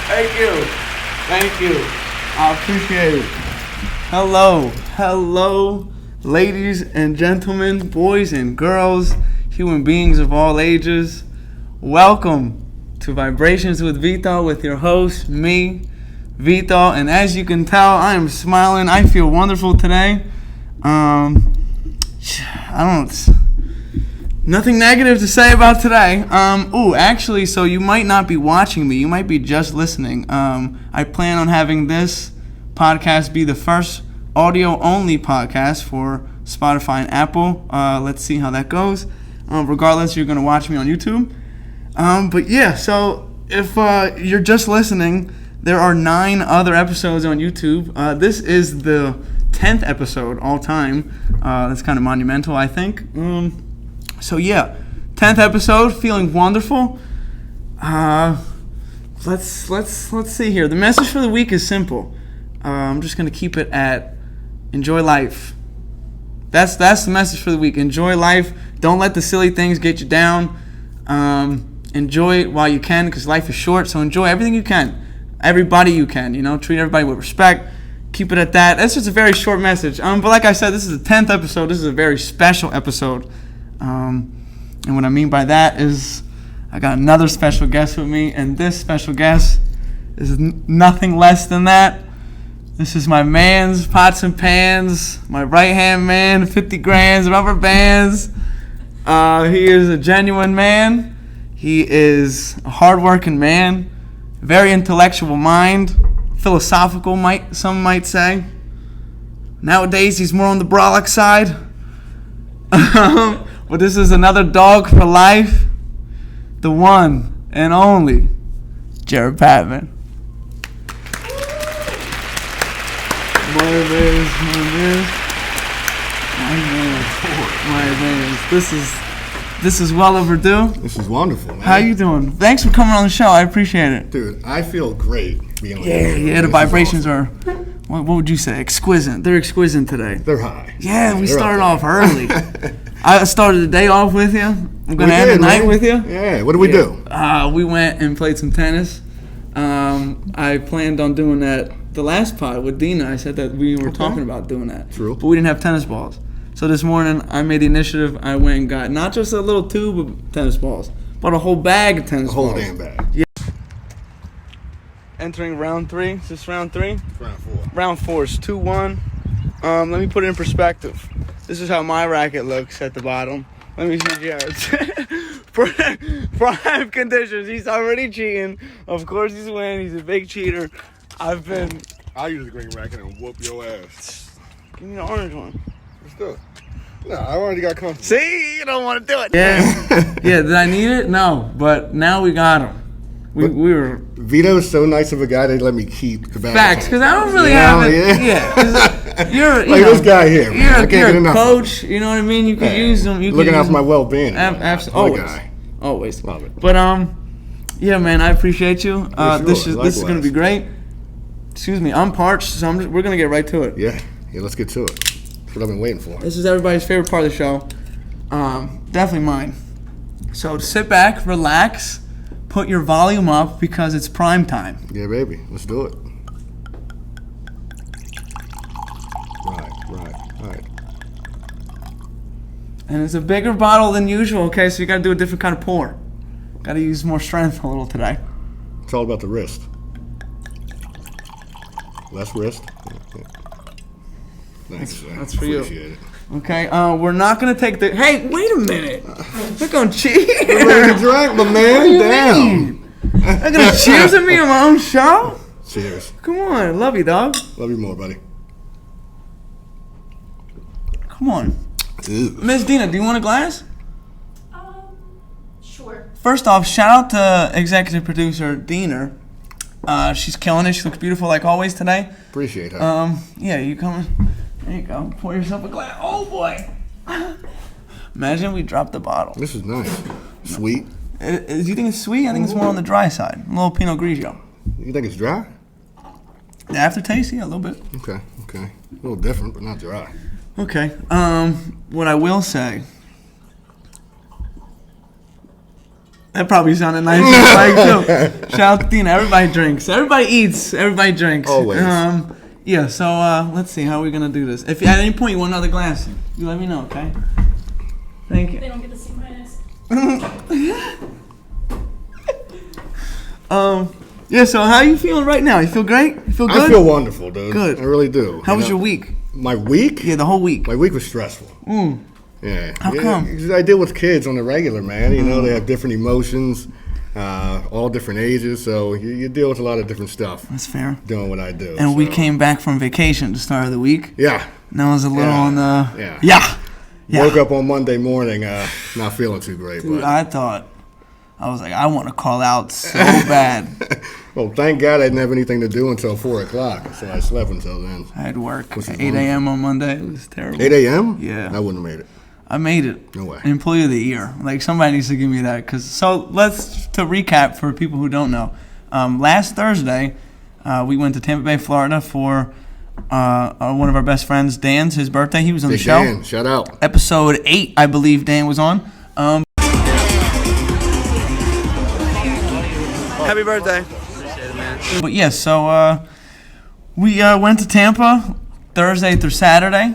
Thank you. Thank you. I appreciate it. Hello, ladies and gentlemen, boys and girls, human beings of all ages. Welcome to Vibrations with Vito with your host, me, Vito. And as you can tell, I am smiling. I feel wonderful today. Nothing negative to say about today. Actually, so you might not be watching me. You might be just listening. I plan on having this podcast be the first audio-only podcast for Spotify and Apple. Let's see how that goes. Regardless, you're going to watch me on YouTube. But yeah, so if you're just listening, there are 9 other episodes on YouTube. This is the 10th episode all time. That's kind of monumental, I think. So yeah, 10th episode, feeling wonderful. Let's see here. The message for the week is simple. I'm just gonna keep it at enjoy life. That's the message for the week. Enjoy life. Don't let the silly things get you down. Enjoy it while you can, because life is short. So enjoy everything you can, everybody you can. Treat everybody with respect. Keep it at that. That's just a very short message. But like I said, this is the 10th episode. This is a very special episode. And what I mean by that is I got another special guest with me, and this special guest is nothing less than that. This is my man's pots and pans, my right-hand man, 50 grands, rubber bands. He is a genuine man. He is a hard-working man, very intellectual mind, philosophical, some might say. Nowadays, he's more on the brolic side. But this is another dog for life, the one and only Jarrett Patman. My man. This is well overdue. This is wonderful, man. How you doing? Thanks for coming on the show. I appreciate it. Dude, I feel great being on Yeah, the vibrations are, what would you say, exquisite. They're exquisite today. They're high. Yeah, we started off early. I started the day off with you. I'm going to end the night with you. Yeah, what did we do? We went and played some tennis. I planned on doing that the last pod with Dina. I said that we were talking about doing that. True. But we didn't have tennis balls. So this morning, I made the initiative. I went and got not just a little tube of tennis balls, but a whole bag of tennis balls. A whole damn bag. Yeah. Entering round 3. Is this round 3? It's round 4. Round 4 is 2-1. Let me put it in perspective. This is how my racket looks at the bottom. Let me see Jarrett's. Prime conditions. He's already cheating. Of course he's winning. He's a big cheater. I'll use the green racket and whoop your ass. Give me the orange one. Let's do it. No, I already got comfortable. See? You don't want to do it. Yeah. Yeah, did I need it? No. But now we got him. We were... Vito's so nice of a guy, they let me keep the bag. Facts, because I don't really have it. Yeah. You're this guy here, man. I can't get enough. You're a coach, you know what I mean? You can use them. Looking out for my well-being. Absolutely. Always. Love it. But, yeah, man, I appreciate you. This is going to be great. Excuse me, I'm parched, so we're going to get right to it. Yeah, let's get to it. That's what I've been waiting for. This is everybody's favorite part of the show. Definitely mine. So sit back, relax, put your volume up because it's prime time. Yeah, baby. Let's do it. Right. And it's a bigger bottle than usual, okay? So you got to do a different kind of pour. Got to use more strength a little today. It's all about the wrist. Less wrist. Thanks. That's for you. Appreciate it. Okay, we're not going to take the... Hey, wait a minute. We're going to cheers. We're ready to drink, my man. Damn. They're going to cheers at me on my own show? Cheers. Come on. Love you, dog. Love you more, buddy. Come on. Ew. Miss Dina, do you want a glass? Sure. First off, shout out to executive producer Dina. She's killing it. She looks beautiful like always today. Appreciate her. Yeah, you coming? There you go. Pour yourself a glass. Oh boy. Imagine we dropped the bottle. This is nice. Sweet. Do you think it's sweet? I think it's more on the dry side. A little Pinot Grigio. You think it's dry? The aftertaste, yeah, a little bit. Okay. A little different, but not dry. Okay. What I will say That probably sounded nice. Like, too. Shout out to Tina. Everybody drinks. Everybody eats. Everybody drinks. Always. Yeah, so let's see. How are we going to do this? If at any point you want another glass, you let me know, okay? Thank you. They don't get to see my ass. Yeah, so how are you feeling right now? You feel great? You feel good? I feel wonderful, dude. Good. I really do. How was your week? My week? Yeah, the whole week. My week was stressful. Yeah. How come? I deal with kids on the regular, man. You know, they have different emotions, all different ages, so you deal with a lot of different stuff. That's fair. Doing what I do. And we came back from vacation at the start of the week. Yeah. And I was a little on the... Yeah. Yeah. Woke up on Monday morning, not feeling too great. Dude, but I was like, I want to call out so bad. Well, thank God I didn't have anything to do until 4 o'clock, so I slept until then. I had work Which at is 8 a.m. on Monday. It was terrible. 8 a.m.? Yeah. I wouldn't have made it. I made it. No way. Employee of the year. Like, somebody needs to give me that. So to recap for people who don't know, last Thursday, we went to Tampa Bay, Florida for one of our best friends, Dan's, his birthday. He was on the show. Dan, shout out. Episode 8, I believe Dan was on. Happy birthday. Appreciate it, man. But yeah, so we went to Tampa Thursday through Saturday,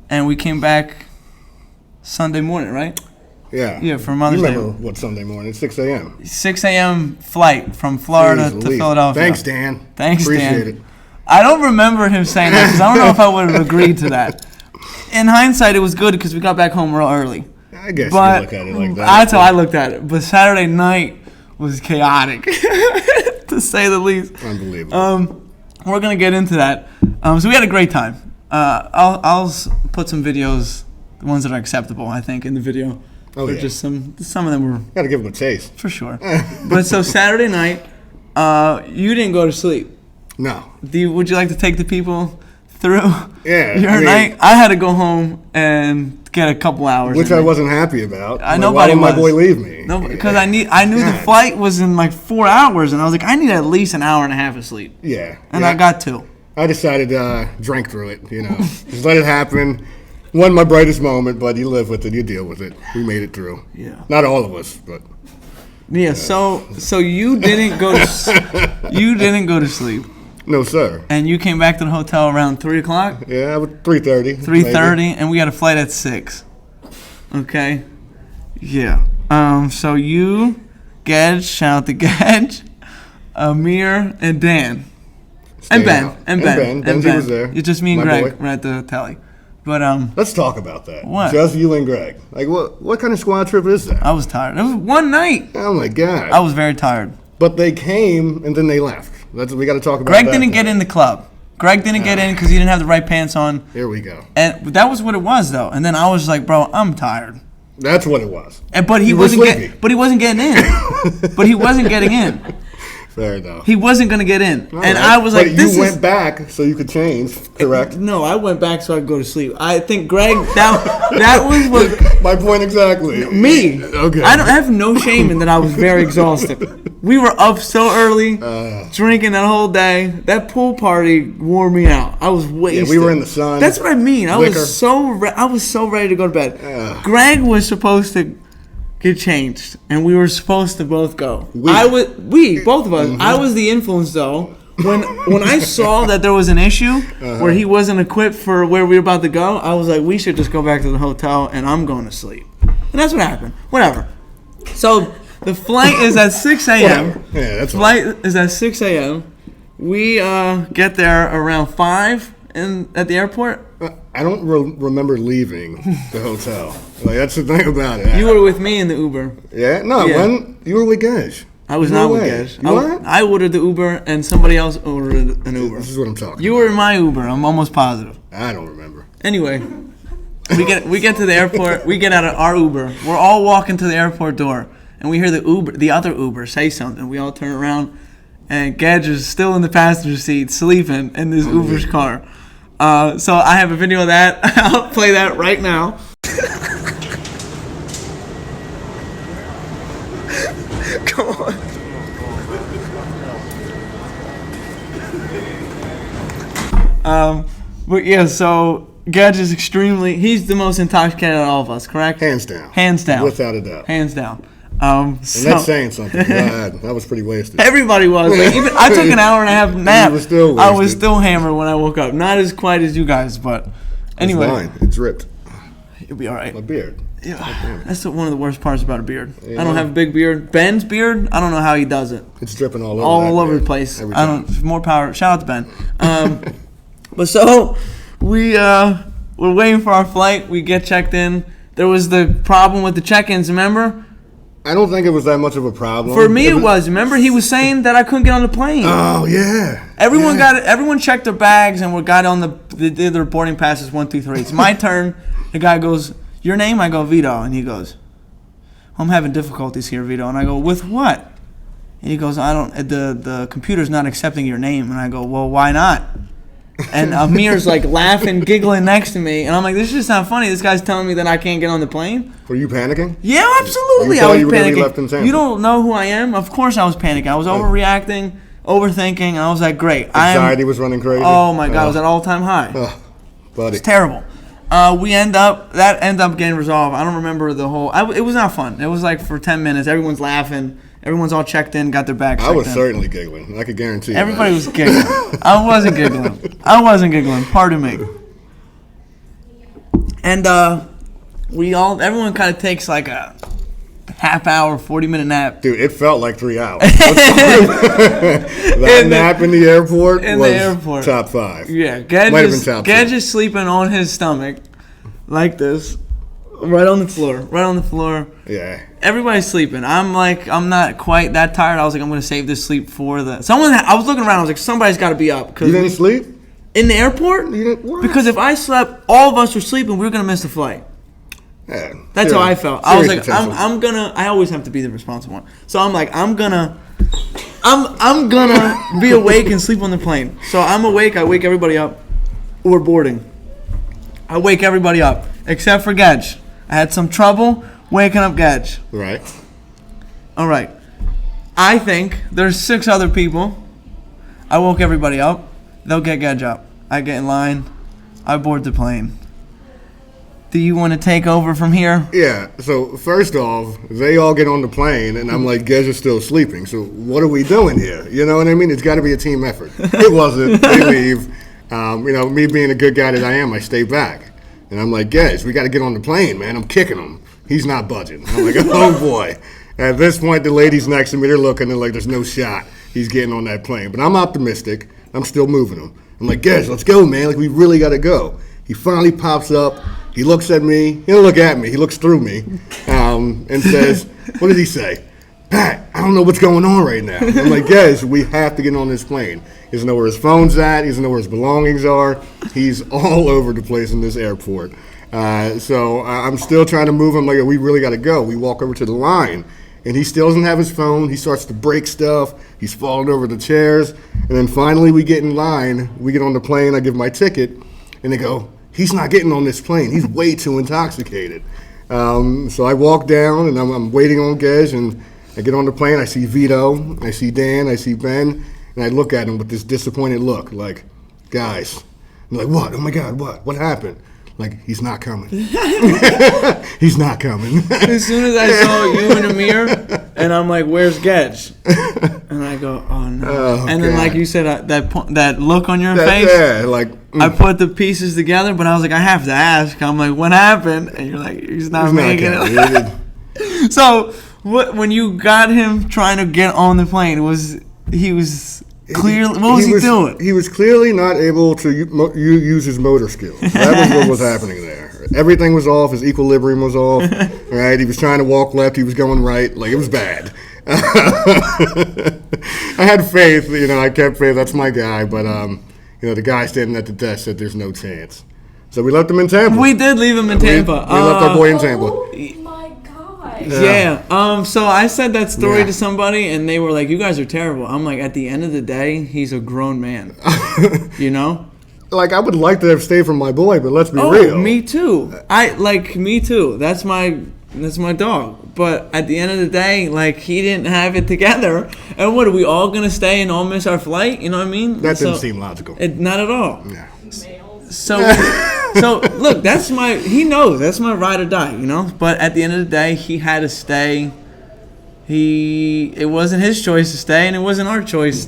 and we came back Sunday morning, right? Yeah. Yeah, for Mother's Day. You remember what Sunday morning? 6 a.m. 6 a.m. flight from Florida to Philadelphia. Thanks, Dan. Thanks, Appreciate Dan. it. I don't remember him saying that because I don't know if I would have agreed to that. In hindsight, it was good because we got back home real early. I guess But you look at it like that. that's how I looked at it. But Saturday night was chaotic, to say the least. Unbelievable. We're gonna get into that. So we had a great time. I'll put some videos, the ones that are acceptable, I think, in the video. Oh, yeah. Just some of them were Gotta give them a taste. for sure. But so Saturday night, you didn't go to sleep. No. Would you like to take the people through Yeah, your night? I had to go home and get a couple hours. Which I wasn't happy about. Nobody why was. did my boy leave me? No, because I knew the flight was in like 4 hours, and I was like, I need at least an hour and a half of sleep. Yeah. And I got 2. I decided to drink through it, you know. Just let it happen. Wasn't my brightest moment, but you live with it, you deal with it. We made it through. Yeah. Not all of us, but Yeah. So you didn't go to sleep. no, sir. And you came back to the hotel around 3 o'clock. Yeah, about 3:30. 3:30, and we got a flight at 6. Okay. Yeah. So you, Gedge, shout out to Gedge, Amir, and Dan. And Ben. And Ben. Benji was there. It's just me and My Greg boy. were at the tally. But Let's talk about that. What? Just you and Greg. Like, what kind of squad trip is that? I was tired. It was one night. Oh, my God. I was very tired. But they came, and then they left. We got to talk about Greg that. didn't get in the club. Greg didn't get in because he didn't have the right pants on. Here we go. And that was what it was, though. And then I was like, bro, I'm tired. That's what it was. But he You were wasn't sleepy. But he wasn't getting in. But he wasn't getting in. Fair enough. He wasn't gonna get in. All And right. I was like, but this you is went back so you could change, correct? No, I went back so I could go to sleep. I think Greg that was what My point exactly. me. Okay. I have no shame in that I was very exhausted. We were up so early, drinking that whole day. That pool party wore me out. I was wasted. Yeah, we were in the sun. That's what I mean. I Liquor. was so ready to go to bed. Greg was supposed to get changed, and we were supposed to both go. Both of us. Mm-hmm. I was the influence though. When I saw that there was an issue where he wasn't equipped for where we were about to go, I was like, we should just go back to the hotel, and I'm going to sleep. And that's what happened. Whatever. So the flight is at 6 a.m. Yeah, that's Flight is at 6 a.m. We get there around 5 at the airport. I don't remember leaving the hotel. Like, that's the thing about it. You were with me in the Uber. Yeah? No, Yeah. when you were with Gage. I was No not with way. Gedge. You weren't? I ordered the Uber, and somebody else ordered an Uber. This is what I'm talking You about. were in my Uber. I'm almost positive. I don't remember. Anyway, we get to the airport. We get out of our Uber. We're all walking to the airport door, and we hear the other Uber say something. We all turn around, and Gedge is still in the passenger seat, sleeping in this Uber's car. So I have a video of that. I'll play that right now. Come on. But yeah, so Gedge is he's the most intoxicated of all of us, correct? Hands down. Hands down. Without a doubt. Hands down. And that's saying something. God, that was pretty wasted. Everybody was. Like, even I took an hour and a half nap. You were still I was wasted. still hammered when I woke up. Not as quite as you guys, but anyway, It's mine. It's ripped. you'll be all right. My beard. Yeah, that's one of the worst parts about a beard. Yeah. I don't have a big beard. Ben's beard, I don't know how he does it. It's dripping all over. All over the place. I don't. More power. Shout out to Ben. But so we're waiting for our flight. We get checked in. There was the problem with the check-ins. Remember? I don't think it was that much of a problem. For me, it was. Remember, he was saying that I couldn't get on the plane. Oh yeah. Everyone got it. Everyone checked their bags and we got on they did their boarding passes 1, 2, 3. It's my turn. The guy goes, "Your name?" I go, "Vito," and he goes, "I'm having difficulties here, Vito." And I go, "With what?" And he goes, "I don't. The computer's not accepting your name." And I go, "Well, why not?" And Amir's like laughing, giggling next to me, and I'm like, "This is just not funny. This guy's telling me that I can't get on the plane." Were you panicking? Yeah, absolutely. You I thought was you were gonna be left in panicking. Tampa. You don't know who I am. Of course, I was panicking. I was overreacting, overthinking, and I was like, "Great." Anxiety was running crazy. Oh my god, I was at all-time high. Buddy. It's terrible. That ended up getting resolved. I don't remember the whole. It was not fun. It was like for 10 minutes. Everyone's laughing. Everyone's all checked in, got their bags checked I was in. certainly giggling. I could guarantee you. Everybody was giggling. I wasn't giggling. Pardon me. And everyone kind of takes like a half hour, 40-minute nap. Dude, it felt like 3 hours. That nap in the airport was top 5. Yeah, Might have been top 2. Gedge is sleeping on his stomach like this, right on the floor. Yeah. Everybody's sleeping. I'm not quite that tired. I was like, I'm going to save this sleep for I was looking around. I was like, somebody's got to be up. You didn't sleep? In the airport? What? Because if I slept, all of us were sleeping, we were going to miss the flight. Yeah. That's how I felt. I was like, Potential. I always have to be the responsible one. So I'm like, I'm gonna be awake and sleep on the plane. So I'm awake. I wake everybody up. We're boarding. I wake everybody up except for Gedge. I had some trouble waking up Gedge. Right. All right. I think there's 6 other people. I woke everybody up. They'll get Gedge up. I get in line. I board the plane. Do you want to take over from here? Yeah, so first off, they all get on the plane, and I'm like, Gedge is still sleeping, so what are we doing here? You know what I mean? It's got to be a team effort. It wasn't. They leave. Me being a good guy that I am, I stay back. And I'm like, Gedge, we got to get on the plane, man. I'm kicking him. He's not budging. I'm like, oh, boy. At this point, the ladies next to me, they're looking, they're like, there's no shot he's getting on that plane. But I'm optimistic. I'm still moving him. I'm like, Gedge, let's go, man. Like, we really got to go. He finally pops up. He looks at me. He don't look at me. He looks through me and says, what did he say? Pat, I don't know what's going on right now. I'm like, Gedge, we have to get on this plane. He doesn't know where his phone's at. He doesn't know where his belongings are. He's all over the place in this airport. So I'm still trying to move him. Like, we really got to go. We walk over to the line, and he still doesn't have his phone. He starts to break stuff. He's falling over the chairs. And then finally we get in line. We get on the plane. I give my ticket, and they go, he's not getting on this plane. He's way too intoxicated. So I walk down, and I'm waiting on Gedge, and I get on the plane. I see Vito. I see Dan. I see Ben. And I look at him with this disappointed look, like, guys. I'm like, what? Oh, my God, what? What happened? Like, he's not coming. He's not coming. As soon as I saw you and Amir, and I'm like, where's Gedge? And I go, oh, no. Oh, and then, God. like you said, that look on your face, Yeah, like, I put the pieces together, but I was like, I have to ask. I'm like, what happened? And you're like, he's not making it. So, when you got him trying to get on the plane, what was he doing? He was clearly not able to use his motor skills. That was what was happening there. Everything was off. His equilibrium was off. Right? He was trying to walk left. He was going right. Like, it was bad. I had faith. I kept faith. That's my guy. But, the guy standing at the desk said there's no chance. So we left him in Tampa. We did leave him in Tampa. We left our boy in Tampa. Oh my gosh. Yeah. So I said that story Yeah. to somebody, and they were like, "You guys are terrible." I'm like, at the end of the day, he's a grown man. You know? Like, I would like to have stayed from my boy, but let's be Oh, real. me too. Me too. That's my dog. But at the end of the day, like, he didn't have it together. And what, are we all gonna stay and all miss our flight? You know what I mean? That didn't seem logical. Not at all. Yeah. So look, he knows that's my ride or die, But at the end of the day, he had to stay it wasn't his choice to stay, and it wasn't our choice,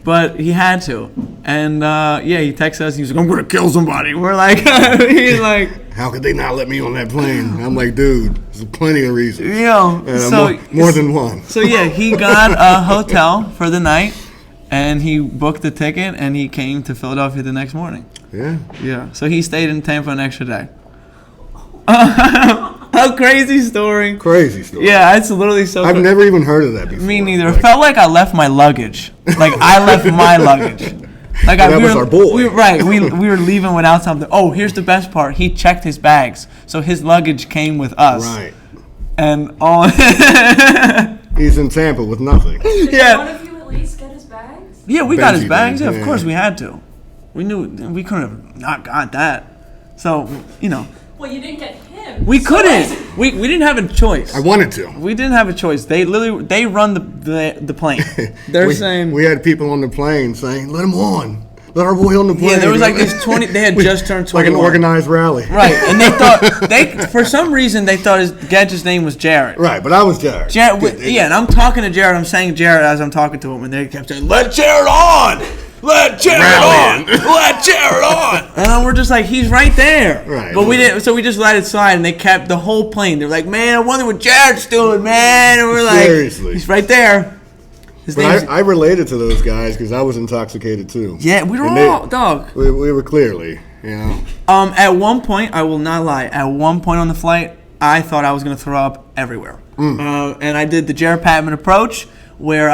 but he had to. And he texted us. He was like, "I'm gonna kill somebody." We're like, he's like, "How could they not let me on that plane?" I'm like, "Dude, there's plenty of reasons." More than one. So yeah, he got a hotel for the night, and he booked the ticket, and he came to Philadelphia the next morning. Yeah. Yeah. So he stayed in Tampa an extra day. A crazy story. Crazy story. Yeah, it's literally so. I've never even heard of that before. Me neither. It felt like I left my luggage. Like I left my luggage. Like that was our boy. We were leaving without something. Oh, here's the best part. He checked his bags, so his luggage came with us. Right. And all. He's in Tampa with nothing. Did one of you at least get his bags? Yeah, we got his Benji bags. did, Yeah, of course we had to. We knew we couldn't have not got that. So Well, you didn't get him. we couldn't. We didn't have a choice. I wanted to. We didn't have a choice. They run the plane. They're saying we had people on the plane saying, "Let him on. Let our boy on the plane." Yeah, there was like this 20. They had just turned 21. Like an organized rally. Right, and for some reason they thought Gedge's name was Jarrett. Right, but I was Jarrett. And I'm talking to Jarrett. I'm saying Jarrett as I'm talking to him, and they kept saying, "Let Jarrett on! Let Jarrett on! Let Jarrett on!" And we're just like, "He's right there." Right. But we didn't. So we just let it slide, and they kept the whole plane. They're like, "Man, I wonder what Jarrett's doing, man." And we're like, "Seriously, he's right there." But I related to those guys because I was intoxicated too. Yeah, we were all dog. We were clearly, At one point, I will not lie. At one point on the flight, I thought I was going to throw up everywhere. And I did the Jarrett Patman approach, where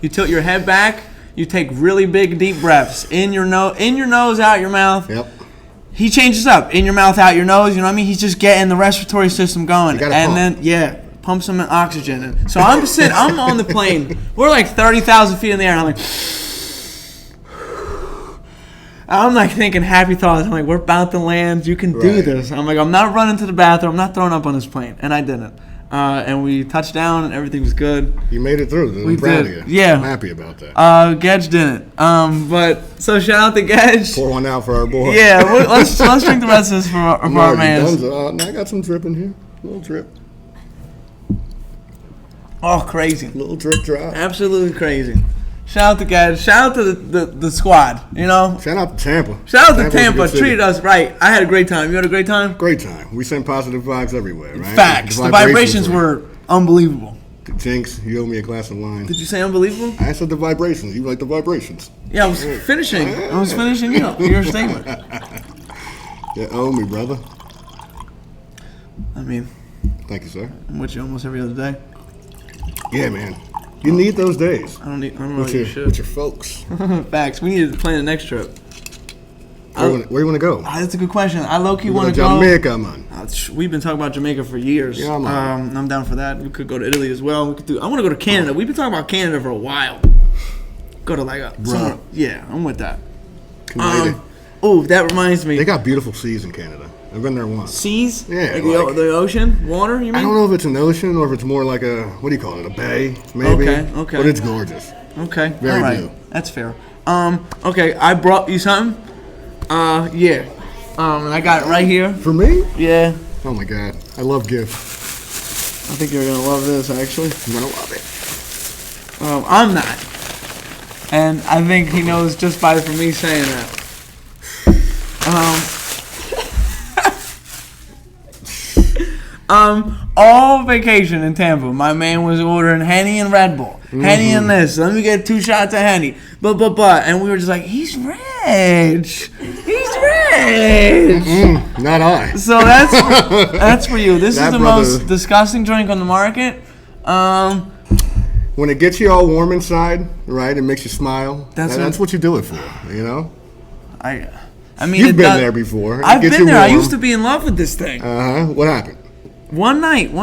you tilt your head back, you take really big, deep breaths in your nose, out your mouth. Yep. He changes up in your mouth, out your nose. You know what I mean? He's just getting the respiratory system going, then pump some oxygen. And so I'm on the plane. We're like 30,000 feet in the air, and I'm like thinking happy thoughts. I'm like, we're about to land. You can do this. I'm like, I'm not running to the bathroom. I'm not throwing up on this plane. And I didn't. And we touched down, and everything was good. You made it through. I'm proud of you. Yeah. I'm happy about that. Gedge didn't. So shout out to Gedge. Pour one out for our boy. Yeah, let's drink the rest of this for our man. I got some drip in here. A little drip. Oh, crazy. A little drip drop. Absolutely crazy. Shout out to Gedge. Shout out to the squad, Shout out to Tampa. Shout out to Tampa. Treated us right. I had a great time. You had a great time? Great time. We sent positive vibes everywhere, right? Facts. The vibrations were unbelievable. Jinx, you owe me a glass of wine. Did you say unbelievable? I said the vibrations. You like the vibrations. Yeah, I was finishing your statement. You owe me, brother. I mean, thank you, sir. I'm with you almost every other day. Yeah, man. You need those days. I don't know with your folks. Facts. We need to plan the next trip. Where you want to go? That's a good question. I low-key want to go. Jamaica, man. We've been talking about Jamaica for years. Yeah, man. I'm down for that. We could go to Italy as well. I want to go to Canada. We've been talking about Canada for a while. Go to somewhere. Yeah, I'm with that. Oh, that reminds me. They got beautiful seas in Canada. I've been there once. Seas? Yeah. Like the ocean? Water, you mean? I don't know if it's an ocean or if it's more like a, what do you call it, a bay, maybe? Okay. But it's gorgeous. Okay. Very all right. blue. That's fair. Okay, I brought you something. Yeah. And I got it right here. For me? Yeah. Oh my God. I love gifts. I think you're going to love this, actually. I'm going to love it. I'm not. And I think he knows just by for me saying that. All vacation in Tampa, my man was ordering Henny and Red Bull. Henny and this. Let me get 2 shots of Henny. But. And we were just like, he's rich. He's rich. Not I. So that's for you. This is the most disgusting drink on the market. When it gets you all warm inside, right, it makes you smile. That's what you do it for, I mean, you've been there before. I've been there. I used to be in love with this thing. What happened? One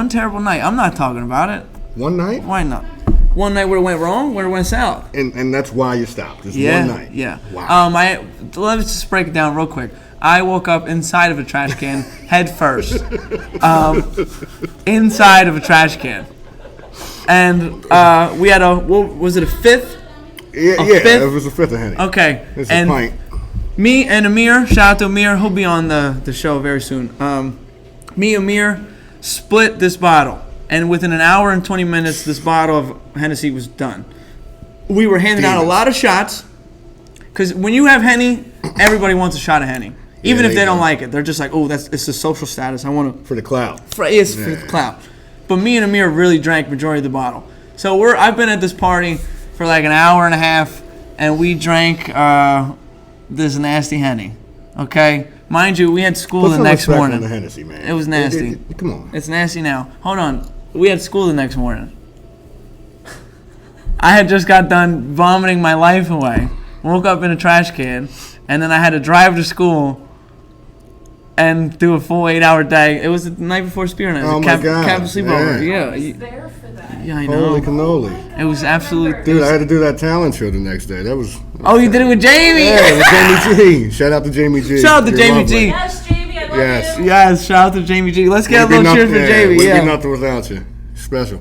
terrible night. I'm not talking about it. One night? Why not? One night where it went wrong, where it went south. And that's why you stopped. Just one night. Yeah. Wow. Let's just break it down real quick. I woke up inside of a trash can, head first. Inside of a trash can. And we had was it a fifth? Yeah, it was a fifth of Henny. Okay. It's a pint. Me and Amir, shout out to Amir, he'll be on the show very soon. Me and Amir split this bottle. and within an hour and 20 minutes, this bottle of Hennessy was done. We were handing out a lot of shots, because when you have Henny, everybody wants a shot of Henny. Even if they don't like it. They're just like, oh, it's a social status. I want to... For the clout. It's for the clout. But me and Amir really drank majority of the bottle. So I've been at this party for like an hour and a half, and we drank this nasty Henny. Okay? Mind you, we had school the next morning. On the Hennessy, man. It was nasty. Come on. It's nasty now. Hold on. We had school the next morning. I had just got done vomiting my life away. Woke up in a trash can, and then I had to drive to school and do a full 8-hour day. It was the night before Spear Night. Oh, my God. Cabin sleepover. I Yeah. was there for that. Yeah, I know. Holy cannoli. It was absolutely... Dude, I had to do that talent show the next day. That was... Oh, you did it with Jamie? Yeah, with Jamie G. Shout out to Jamie G. Shout out to You're Jamie lovely. G. Yes, Jamie, I love Yes. you. Yes, shout out to Jamie G. Let's get a little cheers for Jamie. Wouldn't Yeah. be nothing without you. Special.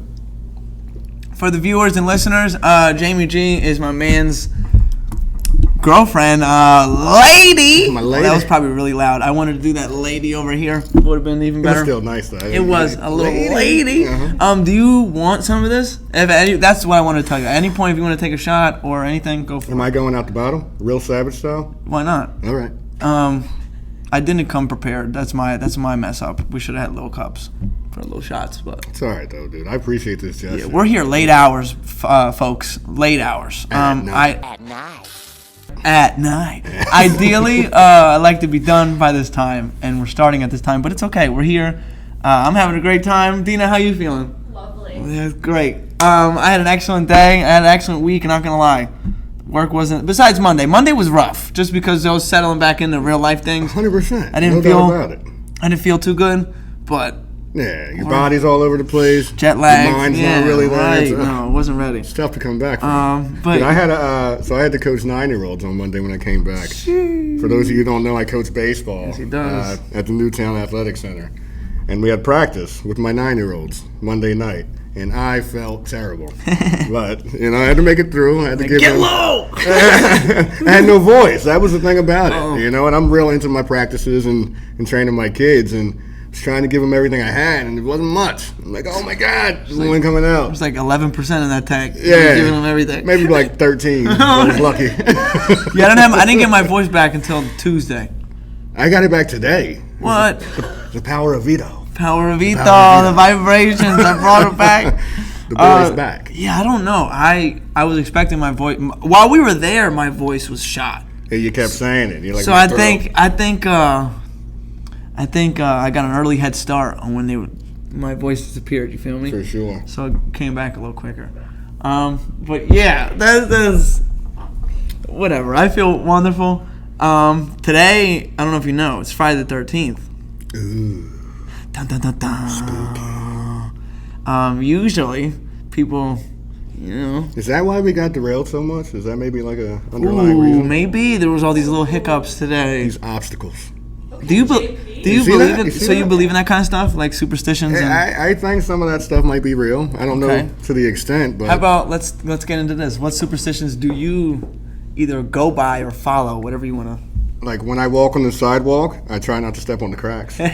For the viewers and listeners, Jamie G is my man's girlfriend, lady. My Well, lady. that was probably really loud. I wanted to do that lady over here. Would have been even It was better. still nice, though. It was a little lady. Uh-huh. Do you want some of this? That's what I want to tell you. At any point, if you want to take a shot or anything, go for Am it. I going out the bottom? Real savage style? Why not? All right. I didn't come prepared. That's my mess up. We should have had little cups for little shots, but It's all right, though, dude. I appreciate this, Jesse. yeah, we're here late hours, folks. Late hours. At night. At night. Ideally, I'd like to be done by this time, and we're starting at this time, but it's okay. We're here. I'm having a great time. Dina, how you feeling? Lovely. Yeah, great. I had an excellent day. I had an excellent week, not gonna lie. Work wasn't. Besides Monday. Monday was rough, just because I was settling back into real life things. 100%. I didn't no feel. doubt about it. I didn't feel too good, but Yeah, your body's all over the place. jet lag. Your mind's Yeah, not really there. right. It's, No, I wasn't ready. it's tough to come back from. But Dude, I had I had to coach 9-year-olds on Monday when I came back. For those of you who don't know, I coach baseball Yes, he does. At the Newtown Athletic Center. And we had practice with my 9-year-olds Monday night. And I felt terrible. But, I had to make it through. I had to give get them. low. I had no voice. That was the thing about it. Oh. And I'm real into my practices and training my kids. And I was trying to give them everything I had, and it wasn't much. I'm like, oh my God, there's one coming It out. was like 11% in that tank. Yeah. Giving them everything. Maybe like 13. I was lucky. Yeah, I didn't get my voice back until Tuesday. I got it back today. What? The power of Vito. Power of Vito, Power of the Vito. vibrations. I brought it back. The boy's back. Yeah, I don't know. I was expecting my voice. While we were there, my voice was shot. Hey, you kept saying it. You're like, So my I throat. think I got an early head start on when my voice disappeared. You feel me? For sure. So it came back a little quicker. But yeah, that's whatever. I feel wonderful. Today, I don't know if you know, it's Friday the 13th. Ooh. Dun, dun, dun, dun. Usually, people, Is that why we got derailed so much? Is that maybe like a underlying reason? maybe there was all these little hiccups today. These obstacles. Do you JP. do you see believe that? it? You see So you that? believe in that kind of stuff, like superstitions? Hey, And I think some of that stuff might be real. I don't Okay. know to the extent, but how about let's get into this. What superstitions do you either go by or follow? Whatever you want to. like when I walk on the sidewalk, I try not to step on the cracks. I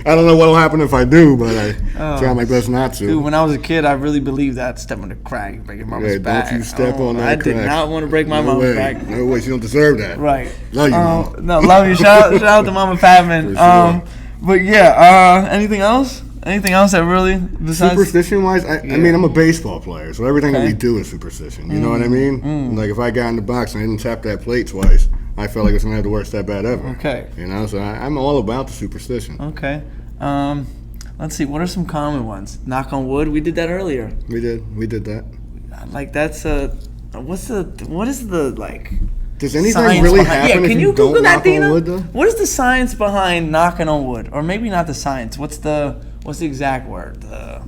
don't know what'll happen if I do, but I try my best not to. Dude, when I was a kid, I really believed that step on the crack, break your mama's Hey, back. don't you step on that I did crack. not want to break my No mama's way. back. No way. You don't deserve that. Right. Love you, Mama. No, love you. Shout out to Mama Patman. For sure. But yeah, anything else? Anything else that really besides? Superstition wise, I mean, I'm a baseball player, so everything that Okay. we do is superstition. You know what I mean? Like if I got in the box and I didn't tap that plate twice, I felt like I was gonna have the worst at bat ever. Okay. So I'm all about the superstition. Okay. Let's see. What are some common ones? Knock on wood. We did that earlier. We did that. Like that's what is the like? Does anything science really behind- happen Yeah, if can you you don't Google that, knock Dina? on wood, though? What is the science behind knocking on wood, or maybe not the science? What's the exact word? The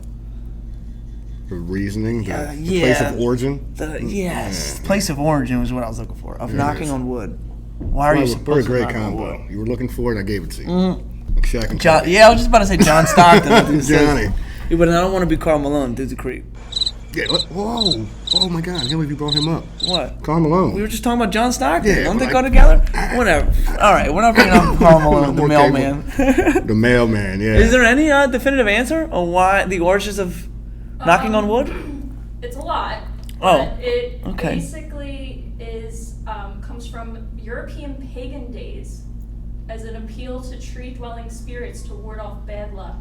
reasoning, the place yeah. of origin. Yes, place of origin was what I was looking for. Of knocking on wood. Why are you We're a supposed to great knock on wood? combo. You were looking for it, I gave it to you. Like Shaq and John, Kobe. yeah, I was just about to say John Stockton. Johnny. Yeah, but I don't want to be Karl Malone. Dude's a creep. Yeah. Whoa. Oh my God. I can't believe you brought him up. What? Karl Malone. We were just talking about John Stockton. Yeah, Don't they but go together? Whatever. All right, we're not bringing up Karl Malone, the Okay, mailman. The mailman. Yeah. Is there any definitive answer on why the origins of knocking on wood? It's a lot. Oh, But it okay. basically comes from European pagan days as an appeal to tree-dwelling spirits to ward off bad luck,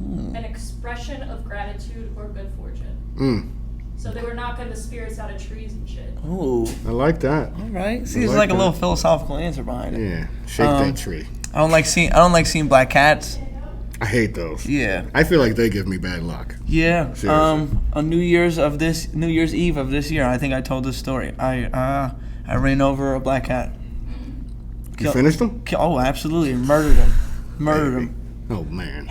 an expression of gratitude or good fortune. So they were knocking the spirits out of trees and shit. Ooh. I like that. All right. See, I there's like like a that. little philosophical answer behind it. Yeah. Shake that tree. I don't like seeing black cats. I hate those. Yeah. I feel like they give me bad luck. Yeah. Seriously. On New Year's Eve of this year, I think I told this story. I ran over a black cat. You finished them? Oh, absolutely. Murdered him. Oh man.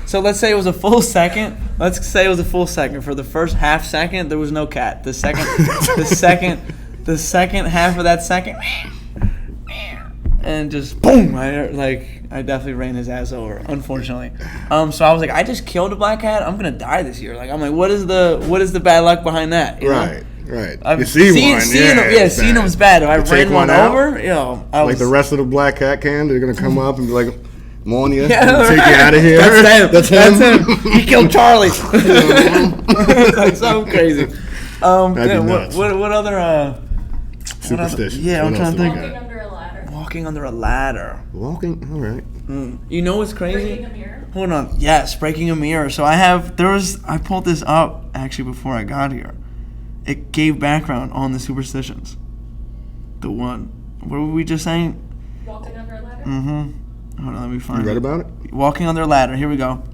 So let's say it was a full second. Let's say it was a full second. For the first half second, there was no cat. The second half of that second, and just boom! I definitely ran his ass over. Unfortunately, so I was like, I just killed a black cat. I'm gonna die this year. Like, I'm like, what is the bad luck behind that? You know? Right. I've You see one, seeing him is bad. If I take ran one one out? over, Like the rest of the black cat can, they're gonna come up and be like, "I'm on you, Yeah, take you out of here." That's him. That's him. He killed Charlie. Like something crazy. That'd be Yeah, nuts. what other Superstition. Yeah, I'm What trying to else think. do we Walking under a ladder. Walking under a ladder. Walking. All right. You know what's crazy? Breaking a mirror. Hold on. Yes, breaking a mirror. So I pulled this up actually before I got here. It gave background on the superstitions. The one. What were we just saying? Walking under a ladder. Hold on, let me find You read it. about it? Walking under a ladder. Here we go.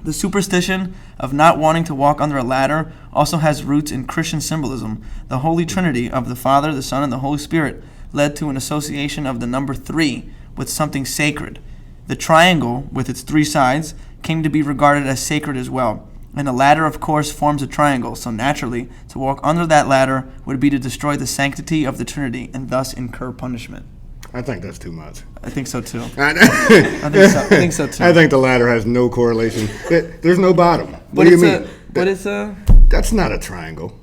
The superstition of not wanting to walk under a ladder also has roots in Christian symbolism. The Holy Trinity of the Father, the Son, and the Holy Spirit led to an association of the number 3 with something sacred. The triangle, with its 3 sides, came to be regarded as sacred as well. And a ladder, of course, forms a triangle, so naturally, to walk under that ladder would be to destroy the sanctity of the Trinity and thus incur punishment. I think that's too much. I think so too. I think so too. I think the ladder has no correlation. There's no bottom. What But do you it's mean? a That's not a triangle.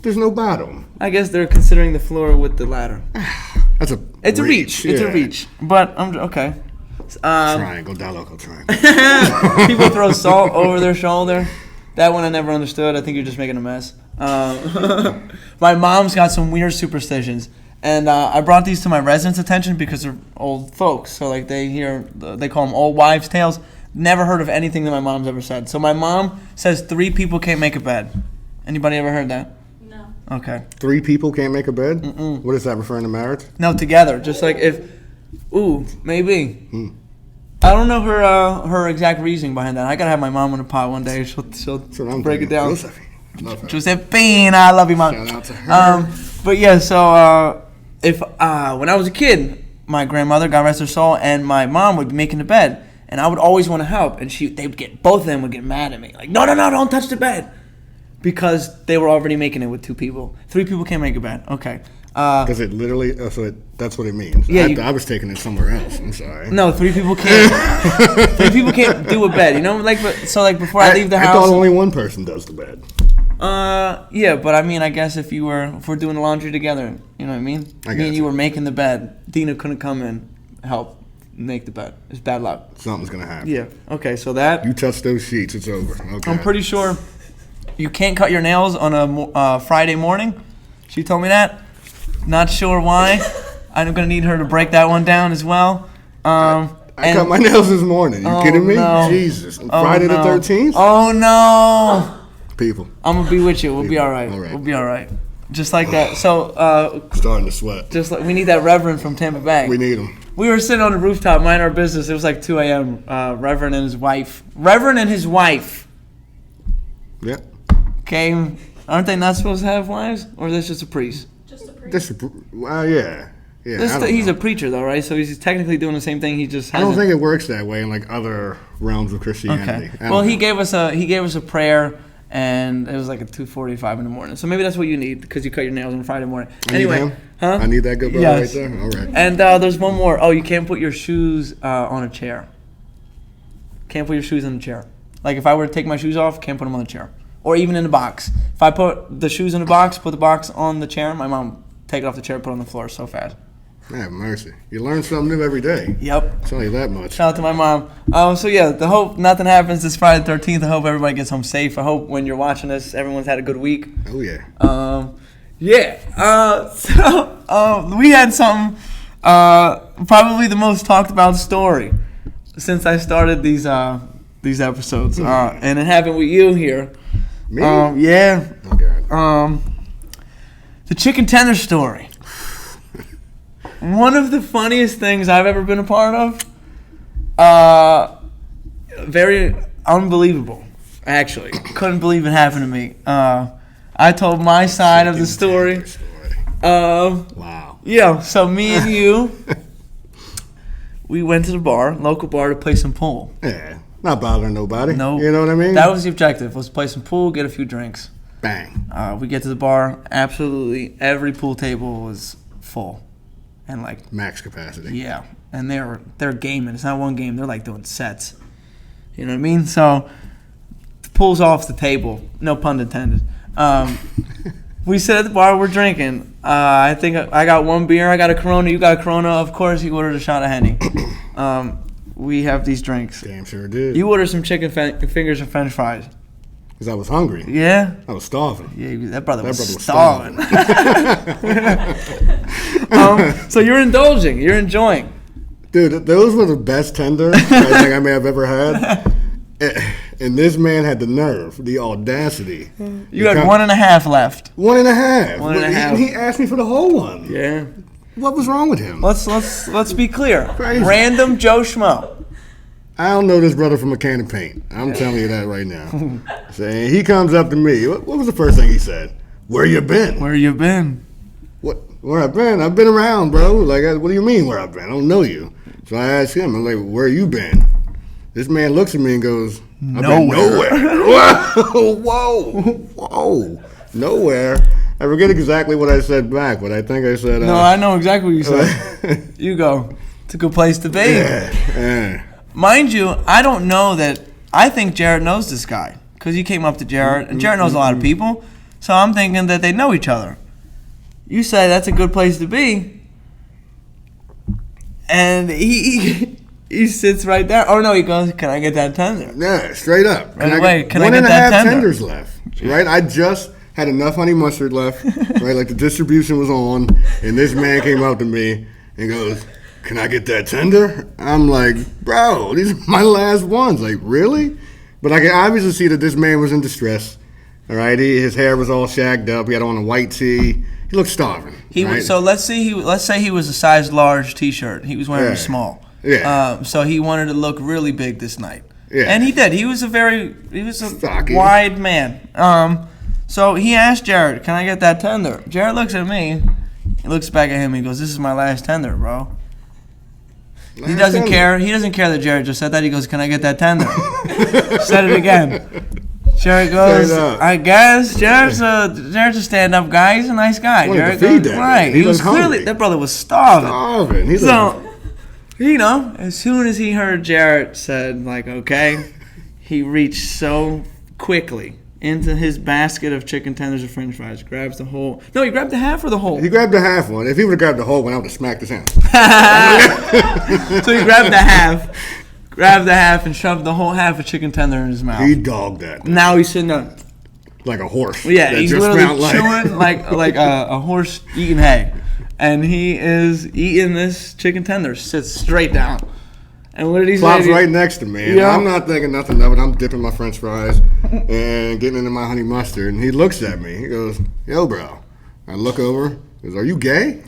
There's no bottom. I guess they're considering the floor with the ladder. That's a It's a reach. It's a yeah. reach. But I'm okay. Triangle, dialogue triangle. People throw salt over their shoulder. That one I never understood. I think you're just making a mess. My mom's got some weird superstitions, and I brought these to my residents' attention because they're old folks. So like they call them old wives' tales. Never heard of anything that my mom's ever said. So my mom says 3 people can't make a bed. Anybody ever heard that? No. Okay. 3 people can't make a bed? What is that, referring to marriage? No, together. Just like maybe. I don't know her exact reasoning behind that. I gotta have my mom on the pod one day. She'll That's what I'm break it thinking. down. Josephine. Love her. Josephine, I love you, mom. Shout out to her. But yeah, so if when I was a kid, my grandmother, God rest her soul, and my mom would be making the bed, and I would always want to help, and both of them would get mad at me, like, no, don't touch the bed, because they were already making it with 2 people. 3 people can't make a bed. Okay. Because it literally, that's what it means. Yeah, I was taking it somewhere else. I'm sorry. No, 3 people can't. 3 people can't do a bed. You know, before I leave the I house. thought only one person does the bed. Yeah, but I mean, I guess if we're doing the laundry together, you know what I mean? I Me and got you were making the bed. Dina couldn't come and help make the bed. It's bad luck. Something's going to happen. Yeah. Okay, so that. You touch those sheets, it's over. Okay. I'm pretty sure you can't cut your nails on a Friday morning. She told me that. Not sure why. I'm going to need her to break that one down as well. I cut my nails this morning. You kidding me? No. Jesus. Friday no. the 13th? Oh, no. People. I'm going to be with you. We'll be all right. All right. We'll be all right. Just like that. So, Starting to sweat. just like we need that Reverend from Tampa Bay. We need them. We were sitting on the rooftop, minding our business. It was like 2 a.m. Reverend and his wife. Yeah. Came. Aren't they not supposed to have wives? Or is this just a priest? Just a priest. This, yeah. Yeah. He's a preacher, though, right? So he's technically doing the same thing. He just I hasn't. don't think it works that way in like other realms of Christianity. Okay. I don't Well, he know. gave us a prayer, and it was like at 2:45 in the morning. So maybe that's what you need because you cut your nails on Friday morning. I need him? huh? I need that good brother Yes. right there. All right. And there's one more. Oh, you can't put your shoes on a chair. Can't put your shoes on a chair. Like if I were to take my shoes off, can't put them on the chair. or even in the box. If I put the shoes in the box, put the box on the chair, my mom take it off the chair, put it on the floor so fast. Have mercy. You learn something new every day. Yep. I'll tell you that much. Shout out to my mom. So yeah, the hope nothing happens this Friday the 13th. I hope everybody gets home safe. I hope when you're watching this, everyone's had a good week. Oh, yeah. So we had something, probably the most talked about story since I started these episodes, and it happened with you here. Me? Yeah. Oh, God. The chicken tender story. One of the funniest things I've ever been a part of. Very unbelievable, actually. Couldn't believe it happened to me. I told my side of the story. Wow. Yeah, so me and you, we went to the bar, local bar, to play some pool. Yeah. Not bothering nobody. No. You know what I mean? That was the objective, was play some pool, get a few drinks. Bang. We get to the bar, absolutely every pool table was full. And like Max capacity. yeah, and they're gaming. It's not one game. They're like doing sets. You know what I mean? So the pool's off the table. No pun intended. We sit at the bar. We're drinking. I think I got one beer. I got a Corona. You got a Corona. Of course, he ordered a shot of Henny. We have these drinks. Damn sure did. You ordered some chicken fingers and French fries. Because I was hungry. Yeah. I was starving. Yeah, that brother was starving. So you're indulging. You're enjoying. Dude, those were the best tenders I think I may have ever had. And this man had the nerve, the audacity. You had 1.5 left. 1.5. 1.5. He asked me for the whole one. Yeah. What was wrong with him? Let's be clear. Crazy. Random Joe Schmo. I don't know this brother from a can of paint. I'm telling you that right now. Saying he comes up to me. What was the first thing he said? Where you been? Where you been? Where I've been? I've been around, bro. Like, what do you mean where I've been? I don't know you. So I asked him, I'm like, where you been? This man looks at me and goes, I've been nowhere. Whoa. Nowhere. I forget exactly what I said back, but I think I said... No, I know exactly what you said. You go. It's a good place to be. Yeah. Mind you, I don't know that... I think Jarrett knows this guy. Because he came up to Jarrett, and Jarrett knows a lot of people. So I'm thinking that they know each other. You say that's a good place to be. And he sits right there. Oh, no, he goes, can I get that tender? Yeah, straight up. Right away, can I get that tender? 1.5 tenders left, right? I just had enough honey mustard left, right? Like the distribution was on, and this man came up to me and goes, can I get that tender? I'm like, bro, these are my last ones. Like, really? But I can obviously see that this man was in distress. All right, his hair was all shagged up. He had on a white tee. He looked starving. Right? So let's say he was a size large T-shirt. He was wearing a small. Yeah. So he wanted to look really big this night. Yeah. And he did. He was a stocky, wide man. So he asked Jarrett, "Can I get that tender?" Jarrett looks at me. He looks back at him. He goes, "This is my last tender, bro." He doesn't care. He doesn't care that Jarrett just said that. He goes, "Can I get that tender?" Said it again. Jarrett goes, "I guess Jarrett's a stand-up guy. He's a nice guy." Jarrett goes, right. He was clearly, that brother was starving. As soon as he heard Jarrett said, like, okay, he reached so quickly into his basket of chicken tenders and French fries, grabs the whole. No, he grabbed the half or the whole. He grabbed the half one. If he would have grabbed the whole one, I would have smacked his hand. So he grabbed the half and shoved the whole half of chicken tender in his mouth. He dogged that. Now he's sitting there like a horse. Yeah, he's literally chewing like a horse eating hay. And he is eating this chicken tender, sits straight down. And what did he say? Flops right next to me. Yeah. I'm not thinking nothing of it. I'm dipping my French fries and getting into my honey mustard. And he looks at me. He goes, yo, bro. I look over. He goes, are you gay?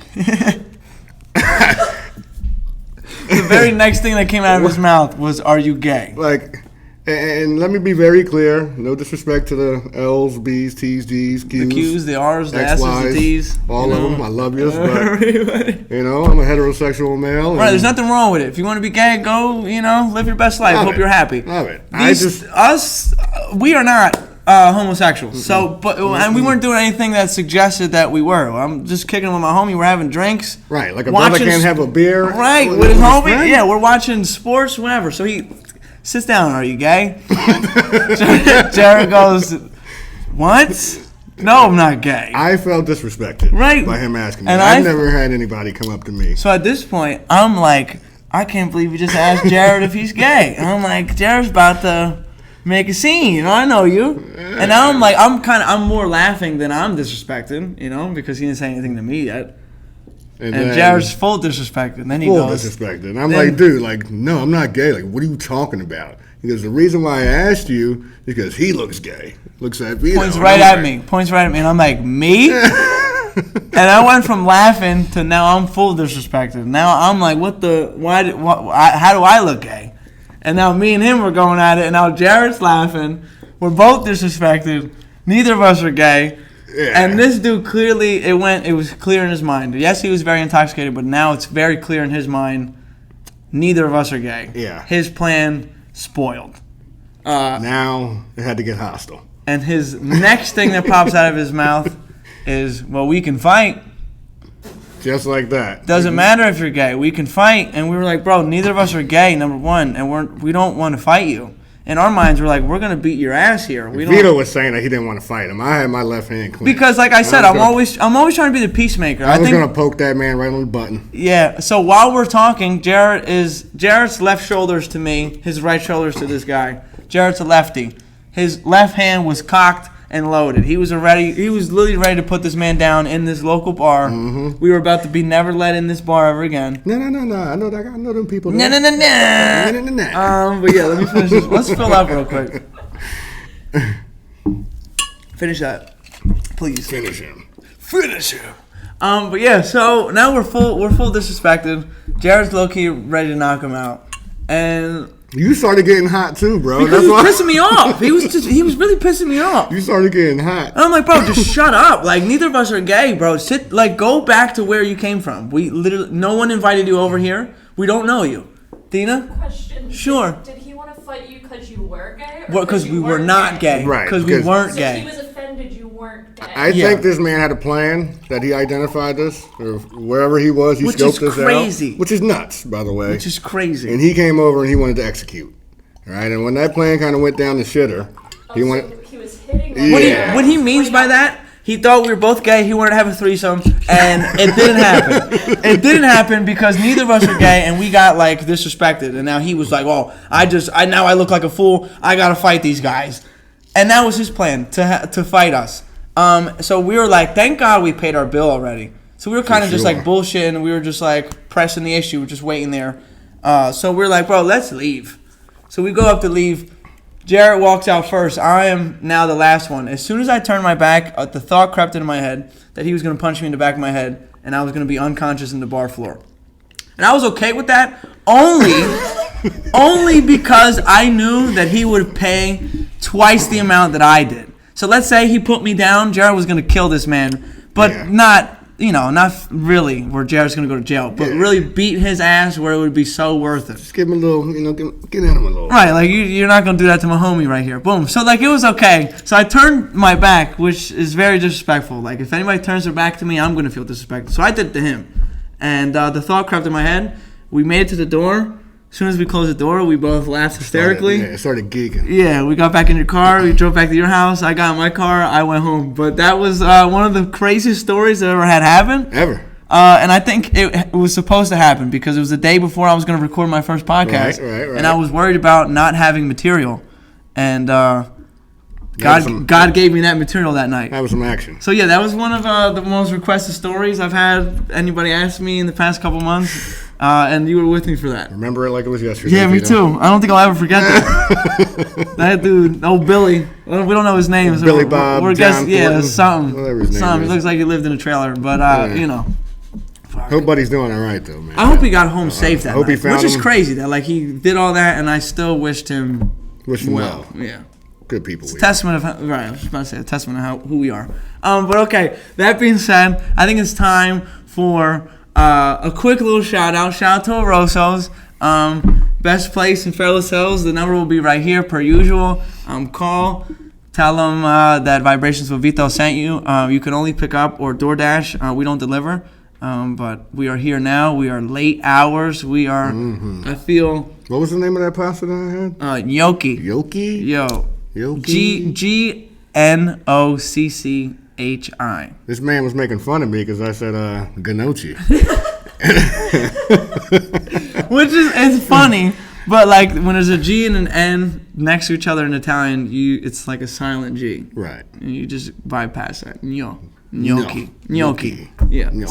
The very next thing that came out of his mouth was, are you gay? Like, and let me be very clear. No disrespect to the L's, B's, T's, D's, Q's. The Q's, the R's, the X's, S's, the T's. All of them. I love you. But, I'm a heterosexual male. Right, there's nothing wrong with it. If you want to be gay, go, live your best life. Hope you're happy. Love it. We are not homosexuals. Mm-hmm. And we weren't doing anything that suggested that we were. I'm just kicking it with my homie. We're having drinks. Right, like a brother can't have a beer. Right, with his homie. Yeah, we're watching sports, whatever. So he sits down. Are you gay? Jarrett goes, What? No, I'm not gay. I felt disrespected Right. by him asking me. And I've never had anybody come up to me. So at this point, I'm like, I can't believe you just asked Jarrett if he's gay. And I'm like, Jarrett's about to make a scene. You know, I know you. And now I'm like, I'm more laughing than I'm disrespected, you know, because he didn't say anything to me yet. And Jarrett's full disrespect. And then he full goes. disrespected. And I'm like, dude, like, no, I'm not gay. Like, what are you talking about? He goes, the reason why I asked you is because he looks gay. Looks at Vito. Points right at me. And I'm like, me? And I went from laughing to now I'm full disrespected. Now I'm like, how do I look gay? And now me and him were going at it, and now Jarrett's laughing. We're both disrespected. Neither of us are gay. Yeah. And this dude clearly, it was clear in his mind. Yes, he was very intoxicated, but now it's very clear in his mind, neither of us are gay. Yeah. His plan spoiled. Now it had to get hostile. And his next thing that pops out of his mouth is, well, we can fight. Just like that. Doesn't matter if you're gay. We can fight. And we were like, bro, neither of us are gay, number one, and we don't want to fight you. In our minds, we're like, we're going to beat your ass here. Vito was saying that he didn't want to fight him. I had my left hand clean. Because, like I said, I'm always trying to be the peacemaker. I was going to poke that man right on the button. Yeah. So while we're talking, Jarrett's left shoulder's to me, his right shoulder's to this guy. Jarrett's a lefty. His left hand was cocked and loaded. He was literally ready to put this man down in this local bar. Mm-hmm. We were about to be never let in this bar ever again. No. I know them people. No. But yeah, let me finish this. Let's fill up real quick. Finish that, please. Finish him. But yeah, so now we're full disrespected. Jarrett's low key ready to knock him out, and you started getting hot too, bro. Because he was pissing me off. He was really pissing me off. You started getting hot. And I'm like, bro, just shut up. Like, neither of us are gay, bro. Go back to where you came from. No one invited you over here. We don't know you. Dina? Question. Sure. Did he want to fight you because you were gay? Because we were not gay. Right. Because we weren't So gay. he was offended you weren't gay. I think this man had a plan that he identified us, or wherever he was, he scoped us crazy. out. Which is nuts, by the way. Which is crazy. And he came over and he wanted to execute. All right, and when that plan kind of went down the shitter, he was hitting. Yeah. What he means by that, he thought we were both gay. He wanted to have a threesome, and it didn't happen. It didn't happen because neither of us are gay, and we got like disrespected. And now he was like, "Oh, now I look like a fool. I gotta fight these guys," and that was his plan to fight us. So we were like, "Thank God we paid our bill already." So we were kind of just like bullshitting. We were just like pressing the issue. We're just waiting there. So we're like, "Bro, let's leave." So we go up to leave. Jarrett walks out first. I am now the last one. As soon as I turned my back, the thought crept into my head that he was going to punch me in the back of my head, and I was going to be unconscious in the bar floor. And I was okay with that only because I knew that he would pay twice the amount that I did. So let's say he put me down. Jarrett was going to kill this man, but not really where Jarrett's going to go to jail, but really beat his ass where it would be so worth it. Just give him a little, get at him a little. Right, like you're not going to do that to my homie right here. Boom. So like it was okay. So I turned my back, which is very disrespectful. Like if anybody turns their back to me, I'm going to feel disrespected. So I did it to him. And the thought crept in my head. We made it to the door. As soon as we closed the door, we both laughed hysterically. It started geeking. Yeah, we got back in your car. We drove back to your house. I got in my car. I went home. But that was one of the craziest stories that ever had happened. Ever. And I think it was supposed to happen because it was the day before I was going to record my first podcast. Right. And I was worried about not having material. And God gave me that material that night. That was some action. So, yeah, that was one of the most requested stories I've had anybody ask me in the past couple months. And you were with me for that. Remember it like it was yesterday. Yeah, me too. I don't think I'll ever forget that. That dude, Billy. We don't know his name. So Billy Bob, we're John Thornton, something. Whatever his name He is. looks like he lived in a trailer, but, Hope Buddy's doing all right, though, man. I hope he got home safe that hope night. he found Which is him. crazy that, like, he did all that, and I still wished him well. Yeah. Good people. It's a testament of I was about to say a testament of who we are. But okay, that being said, I think it's time for a quick little shout out. Shout out to Oroso's. Best place in Fairless Hills. The number will be right here per usual. Call. Tell them that Vibrations with Vito sent you. You can only pick up or DoorDash. We don't deliver. But we are here now. We are late hours. We are, I feel... What was the name of that pasta that I had? Gnocchi. Yoki? Yo. Yoki? Nocchi. This man was making fun of me because I said Gnocchi. Which is it's funny, but like when there's a G and an N next to each other in Italian, it's like a silent G. Right. And you just bypass that. Gnocchi. Gnocchi. Yeah. No.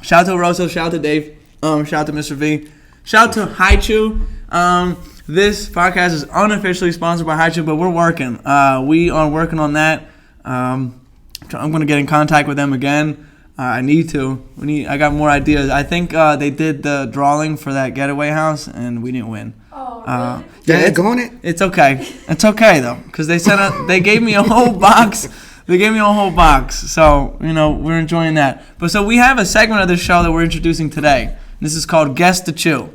Shout out to Rosso. Shout out to Dave. Shout out to Mr. V. Shout out to Haichu. This podcast is unofficially sponsored by Haichu, but we're working. We are working on that. I'm going to get in contact with them again. I need to. I got more ideas. I think they did the drawing for that getaway house, and we didn't win. Oh, really? It's okay. It's okay though, because they gave me a whole box. They gave me a whole box, so we're enjoying that. But so we have a segment of the show that we're introducing today. This is called Guess the Chew.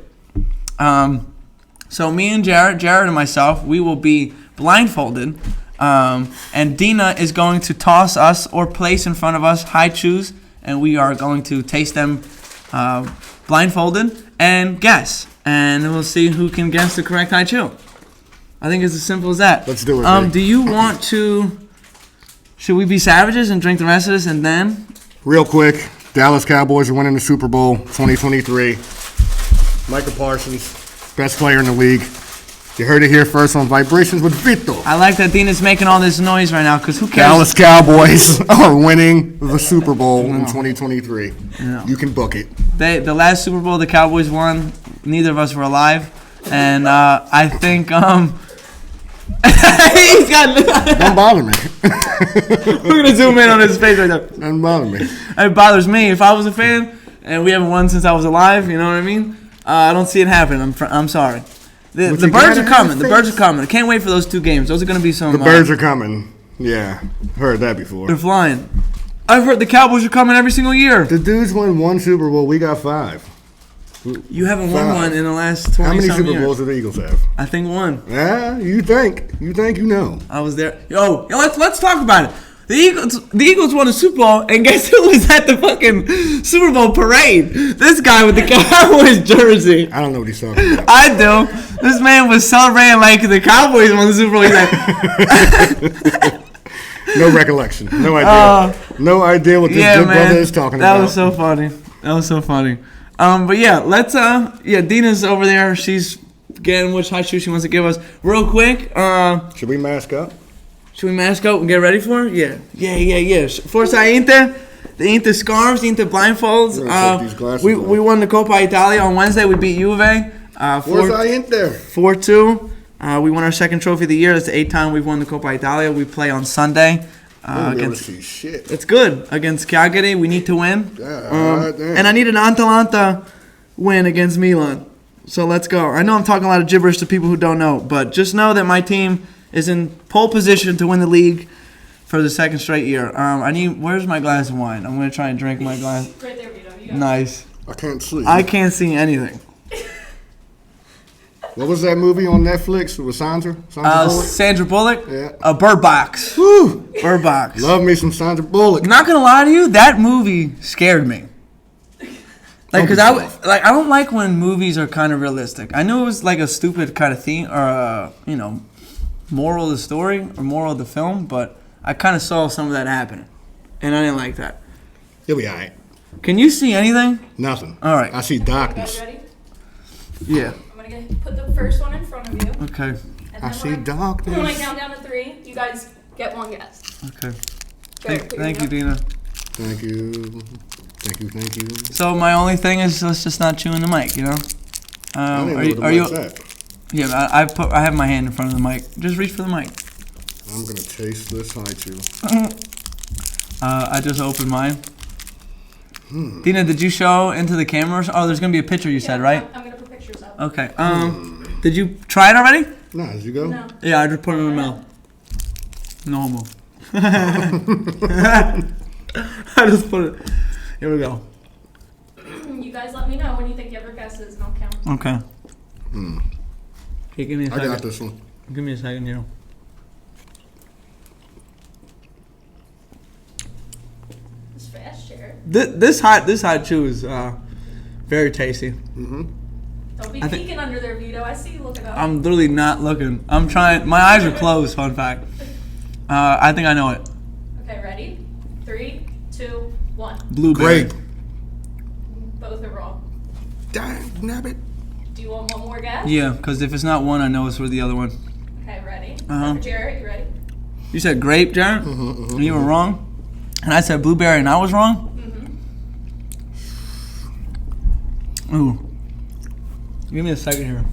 So me and Jarrett and myself, we will be blindfolded, and Dina is going to toss us or place in front of us high chews, and we are going to taste them blindfolded and guess, and we'll see who can guess the correct high chew. I think it's as simple as that. Let's do it. Do you want to? Should we be savages and drink the rest of this and then? Real quick, Dallas Cowboys are winning the Super Bowl 2023. Micah Parsons, best player in the league. You heard it here first on Vibrations with Vito. I like that Dina's making all this noise right now, because who cares? Dallas Cowboys are winning the Super Bowl in 2023. No. You can book it. The last Super Bowl the Cowboys won, neither of us were alive, and I think he's got. Don't bother me. We're gonna zoom in on his face right now. Don't bother me. It bothers me. If I was a fan and we haven't won since I was alive, you know what I mean? I don't see it happen. I'm sorry. The birds are coming. The birds are coming. I can't wait for those 2 games. Those are gonna be some. The birds are coming. Yeah, heard that before. They're flying. I've heard the Cowboys are coming every single year. The dudes won 1 Super Bowl. We got 5. You haven't won 5. one in the last 20 How many some Super years. Bowls do the Eagles have? I think 1. Yeah, you think you know. I was there. Yo, let's talk about it. The Eagles won a Super Bowl, and guess who was at the fucking Super Bowl parade? This guy with the Cowboys jersey. I don't know what he's talking about. I do. This man was celebrating like the Cowboys won the Super Bowl. He's like, No recollection. No idea. No idea what this good brother is talking about. That was so funny. But yeah, let's Dina's over there. She's getting which high shoe she wants to give us. Real quick, should we mask up? Should we mask up and get ready for it? Yeah. Forza Inter. The Inter scarves, the Inter blindfolds. We won the Coppa Italia on Wednesday. We beat Juve. Forza Inter. 4-2. We won our second trophy of the year. That's the 8th time we've won the Coppa Italia. We play on Sunday. It's good. Against Cagliari, we need to win. And I need an Atalanta win against Milan. So let's go. I know I'm talking a lot of gibberish to people who don't know, but just know that my team is in pole position to win the league for the 2nd straight year. Where's my glass of wine? I'm going to try and drink my glass. Right there, Vito. Nice. I can't see. I can't see anything. What was that movie on Netflix with Sandra Bullock? Sandra Bullock? Yeah. Bird Box. Woo! Bird Box. Love me some Sandra Bullock. Not going to lie to you, that movie scared me. Like, because I don't like when movies are kind of realistic. I knew it was like a stupid kind of theme or, moral of the story or moral of the film, but I kind of saw some of that happen, and I didn't like that. You'll be all right. Can you see anything? Nothing. All right. I see darkness. You guys ready? Yeah. I'm going to put the first one in front of you. Okay. And I then see when darkness. When I count down to 3, you guys get 1 guess. Okay. Go, Thank you, Dina. Thank you. So my only thing is let's just not chew in the mic, I don't even know what the mic's at. Yeah, I have my hand in front of the mic. Just reach for the mic. I'm gonna taste this high chew. I just opened mine. Dina, did you show into the cameras? Oh, there's gonna be a picture. You said, right? I'm gonna put pictures up. Okay. Did you try it already? Nah, did you go? No. Yeah, I just put it in my mouth. Normal. I just put it. Here we go. You guys let me know when you think you have your guesses, and I'll count. Okay. Hey, give me a I second. got this one. Give me a second here. It's fast, Jarrett. This hot chew is very tasty. Don't be peeking under there, Vito. I see you looking up. I'm literally not looking. I'm trying. My eyes are closed. Fun fact. I think I know it. Okay, ready? 3, 2, 1. Blueberry. Grape. Both are wrong. Dang, nabbit. Do you want one more guess? Yeah, because if it's not one, I know it's for the other one. Okay, ready? Uh-huh. Jarrett, you ready? You said grape, Jarrett? And you were wrong? And I said blueberry and I was wrong? Ooh. Give me a second here.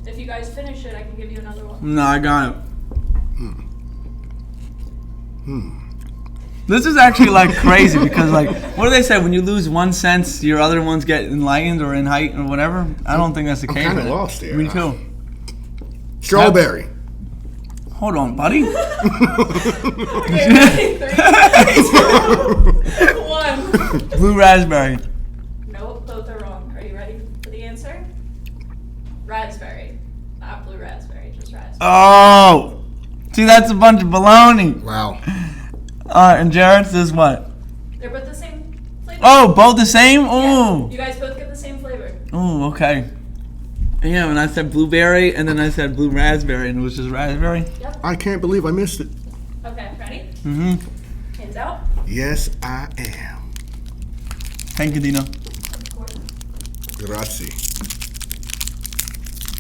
If you guys finish it, I can give you another one. No, I got it. This is actually like crazy because like, what do they say? When you lose one sense, your other ones get enlightened or in height or whatever? I don't think that's the case. I'm kind of lost here. Me too. Strawberry. Hold on, buddy. Okay, ready? 3, 2, 1. Blue raspberry. Nope, both are wrong. Are you ready for the answer? Raspberry. Not blue raspberry, just raspberry. Oh! See, that's a bunch of baloney. Wow. And Jarrett's is what? They're both the same flavor. Oh, both the same? Yeah, Ooh. you guys both get the same flavor. Ooh, okay. Yeah, and I said blueberry, and then I said blue raspberry, and it was just raspberry. Yep. I can't believe I missed it. Okay, ready? Mm-hmm. Hands out. Yes, I am. Thank you, Dino. Of course. Grazie.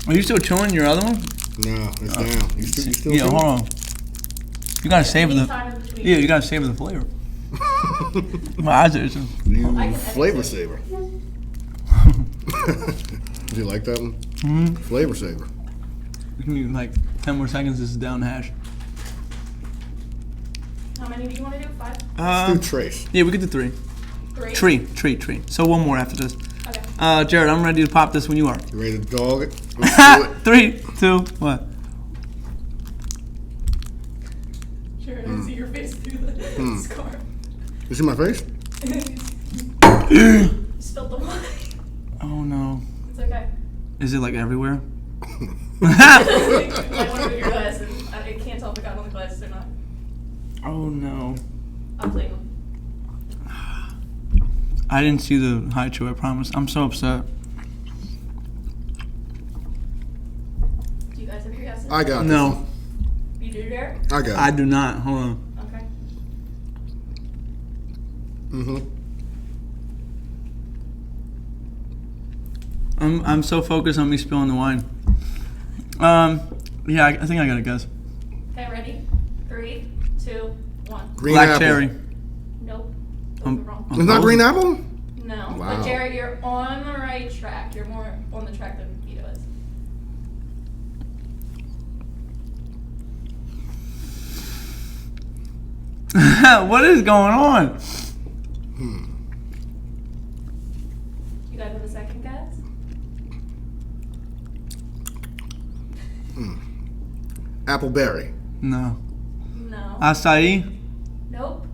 Are you still chewing your other one? No, it's down. You still Yeah, hold on. You gotta savor the. Anytime in between. Yeah, you gotta savor the flavor. My eyes are itching. You I can edit flavor it. saver. Do you like that one? Mm-hmm. Flavor saver. Give me like 10 more seconds. This is down hash. How many do you want to do? 5? Let's do trace. Yeah, we could do 3. 3? Tree. So one more after this. Okay. Jarrett, I'm ready to pop this when you are. You ready to dog it? Let's do it. 3, 2, what? Sure, I see your face through the scarf. You see my face? You spilled the wine. Oh no. It's okay. Is it like everywhere? You might want to move your glasses. I can't tell if it got on the glasses or not. Oh no. I'll clean them. I didn't see the high chew, I promise. I'm so upset. Do you guys have your guesses? I got No, You do there? this. I got I it. do not. Hold on. Okay. Mm-hmm. I'm so focused on me spilling the wine. Yeah, I think I got a guess. Okay, ready? 3, 2, 1. Green Black apple. cherry. Nope. Those Um, are wrong. It's not green apple? No. Wow. But Jarrett, you're on the right track. You're more on the track than Vito is. What is going on? You guys have a second guess? Appleberry. No. No. Acai? Nope.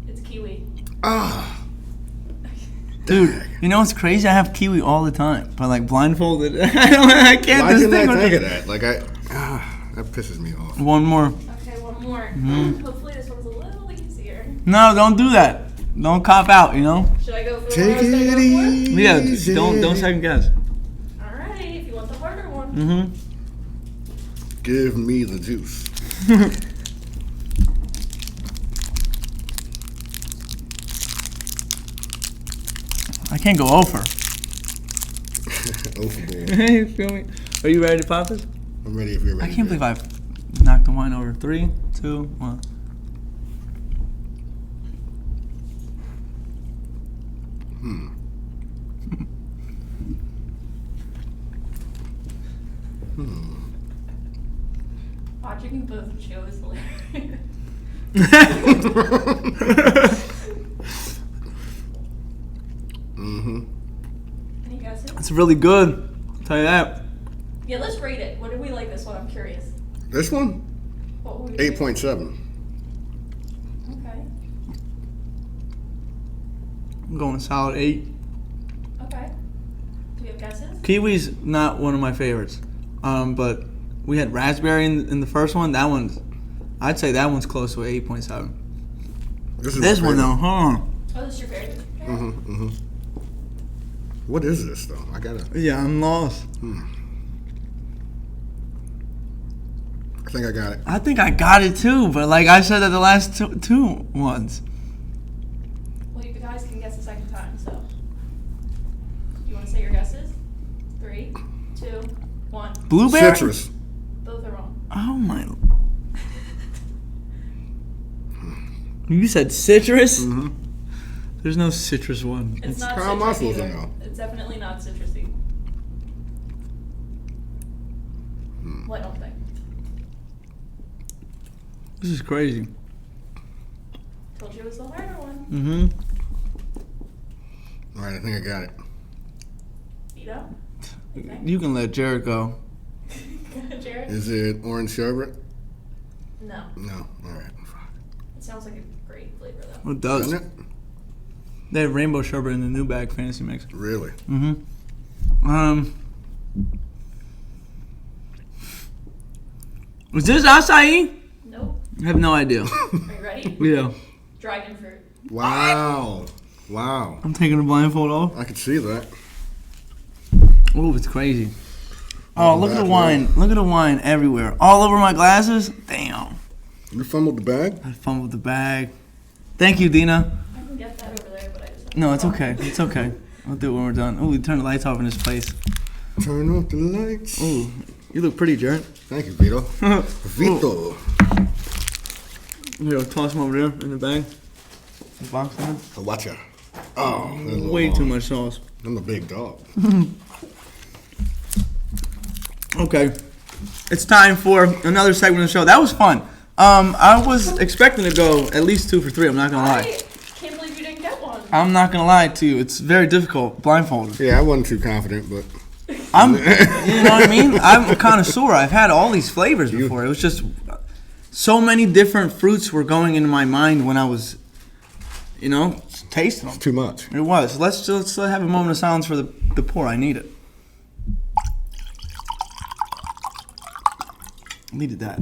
It's kiwi. Ah. Dude, you know what's crazy? I have kiwi all the time, but like blindfolded. I can't Why didn't I distinguish think it. of that? Like that pisses me off. One more. Okay, one more. Hopefully this one's a little easier. No, don't do that. Don't cop out, you know? Should I go for the Take one I was it gonna go for? Yeah, easy. don't second guess. Alright, if you want the harder one. Mm-hmm. Give me the juice. I can't go over. Overboard. You feel me? Are you ready to pop this? I'm ready if you're ready. I can't believe I've knocked the wine over. 3, 2, 1. Watching you both chew is hilarious. Mm-hmm. Any guesses? It's really good. I'll tell you that. Yeah, let's rate it. What did we like this one? I'm curious. This one? What would we rate? 8.7. Okay. I'm going solid 8. Okay. Do you have guesses? Kiwi's not one of my favorites. But we had raspberry in the first one. That one's, I'd say that one's close to 8.7. This This one though, huh? Oh, this is your favorite? Mm-hmm. Mm-hmm. What is this though? I gotta. Yeah, I'm lost. I think I got it. I think I got it too, but like I said at the last two ones. Well, you guys can guess a second time, so. You want to say your guesses? 3, 2, 1. Blueberry? Citrus. Both are wrong. Oh my. You said citrus? Mm-hmm. There's no citrus one. It's not how am I citrus supposed to either. know? It's definitely not citrusy. Well, I don't think. This is crazy. Told you it was the harder one. Mm-hmm. All right, I think I got it. Vito? You can let Jarrett go. Jarrett? Is it orange sherbet? No. No. All right. It sounds like a great flavor, though. It does. Doesn't it? They have rainbow sherbet in the new bag fantasy mix. Really? Mm-hmm. Was this acai? Nope. I have no idea. Are you ready? Yeah. Dragon fruit. Wow. Wow. I'm taking the blindfold off. I could see that. Oh, it's crazy. Oh, look at the wine. Look at the wine everywhere. All over my glasses. Damn. You fumbled the bag? I fumbled the bag. Thank you, Dina. I can get that over there, but I just... No, it's okay. It's okay. I'll do it when we're done. Oh, we turn the lights off in this place. Turn off the lights. Ooh, you look pretty, Jarrett. Thank you, Vito. Vito. Here, toss them over there in the bag. The box there. Watcha. Oh, that's a little Way hard. too much sauce. I'm a big dog. Okay. It's time for another segment of the show. That was fun. I was expecting to go at least 2 for 3. I'm not going to I lie. can't believe you didn't get one. I'm not going to lie to you. It's very difficult blindfolded. Yeah, I wasn't too confident, but You know what I mean? I'm a connoisseur. I've had all these flavors before. It was just so many different fruits were going into my mind when I was, tasting them. it's too much. It was. Let's have a moment of silence for the pour. I need it. Needed that.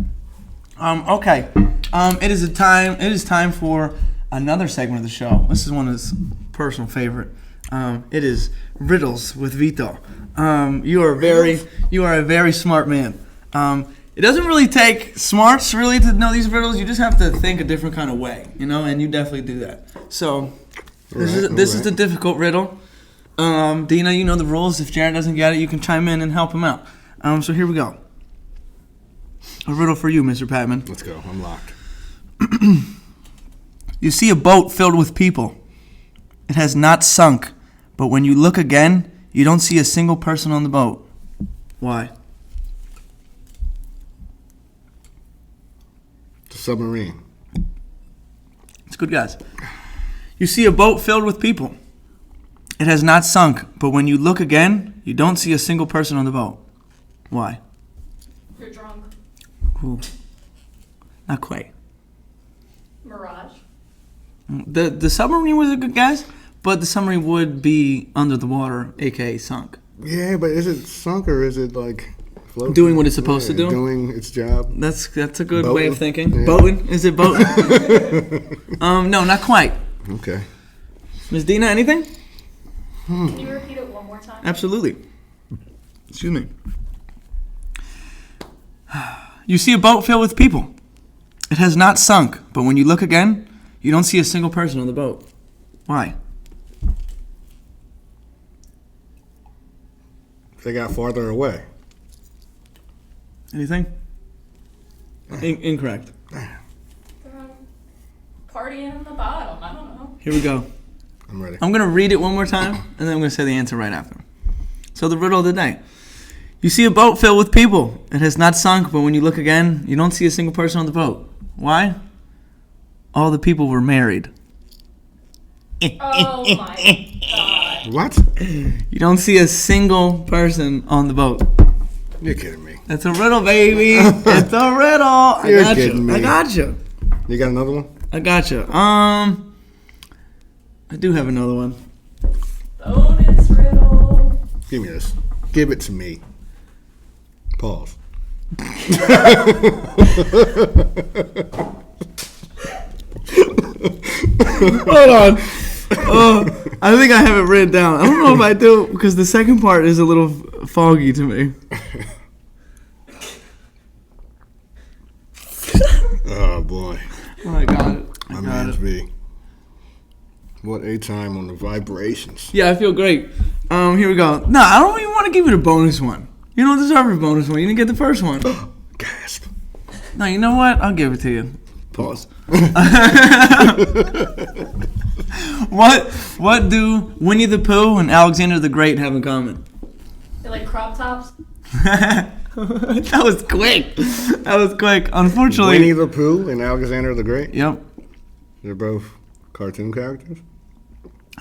Okay. It is time for another segment of the show. This is one of his personal favorite. It is riddles with Vito. You are a very smart man. It doesn't really take smarts really to know these riddles. You just have to think a different kind of way, and you definitely do that. So this is the difficult riddle. Dina, you know the rules. If Jarrett doesn't get it, you can chime in and help him out. So here we go. A riddle for you, Mr. Patman. Let's go. I'm locked. You see a boat filled with people. It has not sunk, but when you look again, you don't see a single person on the boat. Why? It's a submarine. It's a good guess. You see a boat filled with people. It has not sunk, but when you look again, you don't see a single person on the boat. Why? You're drunk. Ooh. Not quite. Mirage. The submarine was a good guess, but the submarine would be under the water, aka sunk. Yeah, but is it sunk or is it like floating? Doing what it's supposed to do? Doing its job. That's a good Boating? way of thinking. Yeah. Boating? Is it boating? No, not quite. Okay. Ms. Dina, anything? Can you repeat it one more time? Absolutely. Excuse me. You see a boat filled with people. It has not sunk, but when you look again, you don't see a single person on the boat. Why? They got farther away. Anything? Incorrect. They're partying in the bottom. I don't know. Here we go. I'm ready. I'm going to read it one more time, and then I'm going to say the answer right after. So the riddle of the day. You see a boat filled with people. It has not sunk, but when you look again, you don't see a single person on the boat. Why? All the people were married. Oh my god. What? You don't see a single person on the boat. You're kidding me. That's a riddle, baby. It's a riddle. You're I got kidding you. me. I got you. You got another one? I got you. I do have another one. Bonus riddle. Give me this. Give it to me. Pause. Hold on. I think I have it written down. I don't know if I do because the second part is a little foggy to me. Oh, boy. I got it. My man's B. What a time on the vibrations. Yeah, I feel great. Here we go. No, I don't even want to give you the bonus one. You don't deserve a bonus one. You didn't get the first one. Gasp. No, you know what? I'll give it to you. Pause. What do Winnie the Pooh and Alexander the Great have in common? They like crop tops. That was quick. Unfortunately. Winnie the Pooh and Alexander the Great? Yep. They're both cartoon characters?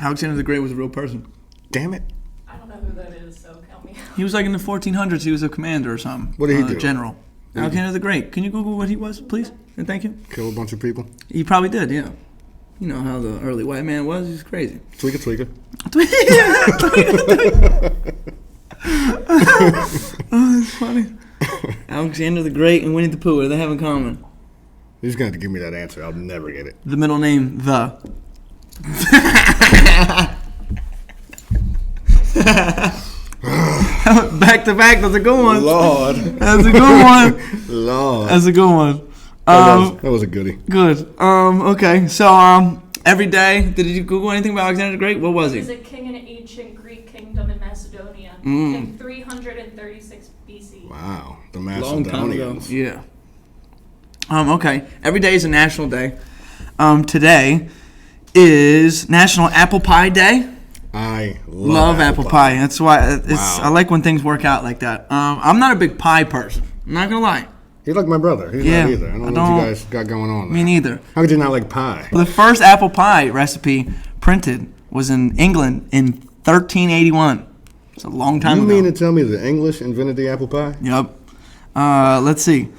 Alexander the Great was a real person. Damn it. I don't know who that is, so count me out. He was like in the 1400s. He was a commander or something. What did he do? General. Alexander the Great. Can you Google what he was, please? And thank you. Kill a bunch of people? He probably did, yeah. You know how the early white man was. He was crazy. Tweaker. Oh, that's funny. Alexander the Great and Winnie the Pooh, what do they have in common? You're just going to have to give me that answer. I'll never get it. The middle name, the. Back to back, that's a good one. Lord. That's a good one. Lord. That's a good one. That was a goodie. Good. Okay, so every day, did you Google anything about Alexander the Great? What was He he? was a king in an ancient Greek kingdom in Macedonia in 336 BC. Wow. The Long time ago. Macedonians. Yeah. Okay. Every day is a national day. Today is National Apple Pie Day. I Love apple pie. That's why Wow. I like when things work out like that. I'm not a big pie person. I'm not gonna lie. You're like my brother. He's Yeah, not either. I don't know what you guys got going on there. Me neither. How could you not like pie? The first apple pie recipe printed was in England in 1381. It's a long time You ago. mean to tell me the English invented the apple pie? Yep. Let's see.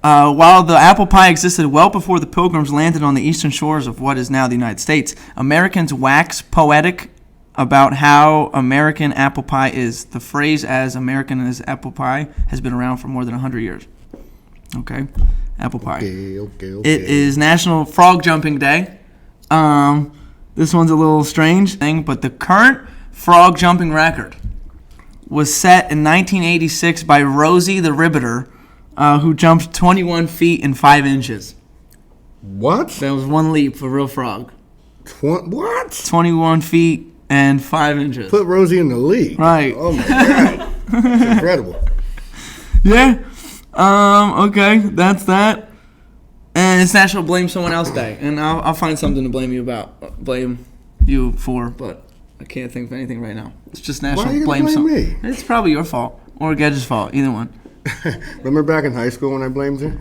While the apple pie existed well before the Pilgrims landed on the eastern shores of what is now the United States, Americans wax poetic about how American apple pie is. The phrase "as American as apple pie" has been around for more than 100 years. Okay, apple pie. Okay. It is National Frog Jumping Day. This one's a little strange thing, but the current frog jumping record was set in 1986 by Rosie the Riveter, who jumped 21 feet and 5 inches. What? That was one leap for a real frog. What? 21 feet and 5 inches. Put Rosie in the league. Right. Oh my God. It's incredible. Yeah. Okay, that's that. And it's National Blame Someone Else Day. And I'll find something to blame you for, but I can't think of anything right now. It's just National Why are you gonna blame Someone. me? It's probably your fault. Or Gedge's fault. Either one. Remember back in high school when I blamed you? We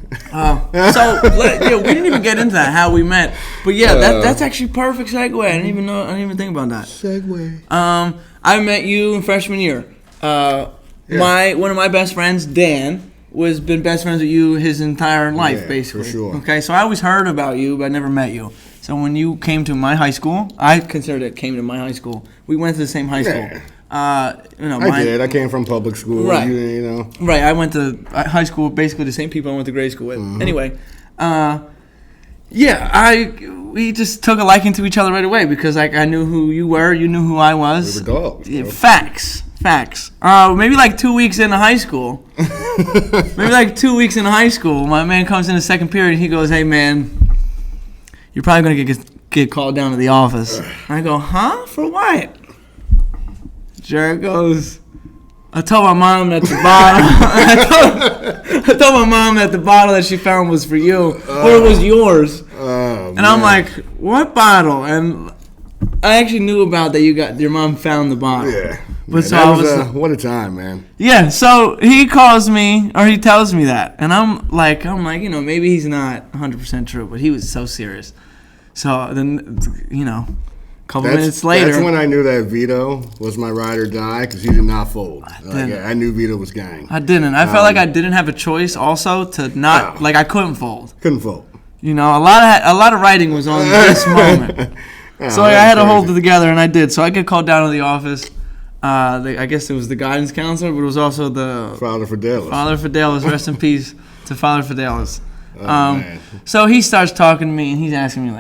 didn't even get into that, how we met. But yeah, that's actually perfect segue. I didn't even think about that. Segue. I met you in freshman year. One of my best friends, Dan, was been best friends with you his entire life, basically. For sure. Okay, so I always heard about you, but I never met you. So when you came to my high school, I considered it came to my high school. We went to the same high school. I did. I came from public school. Right. You know. Right. I went to high school, basically the same people I went to grade school with. Mm-hmm. Anyway, we just took a liking to each other right away because I knew who you were, you knew who I was. We were dogs. Yeah, facts. Maybe like 2 weeks into high school. My man comes in the second period and he goes, "Hey man, you're probably gonna get called down to the office." I go, "Huh? For what?" Jarrett goes, "I told my mom that the bottle. I told my mom that the bottle that she found was for you, or it was yours." And I'm like, "What bottle?" And I actually knew about that. Your mom found the bottle. Yeah. But Man, so that I was what a time, man. Yeah. So he calls me, or he tells me that, and I'm like, maybe he's not 100% true, but he was so serious. So then, a couple minutes later. That's when I knew that Vito was my ride or die because he did not fold. I knew Vito was gang. I didn't. I felt like I didn't have a choice also to not, I couldn't fold. Couldn't fold. A lot of writing was on this moment. So I had to hold it together, and I did. So I get called down to the office. I guess it was the guidance counselor, but it was also the Father Fidelis. Father Fidelis. Rest in peace to Father Fidelis. Man. So he starts talking to me, and he's asking me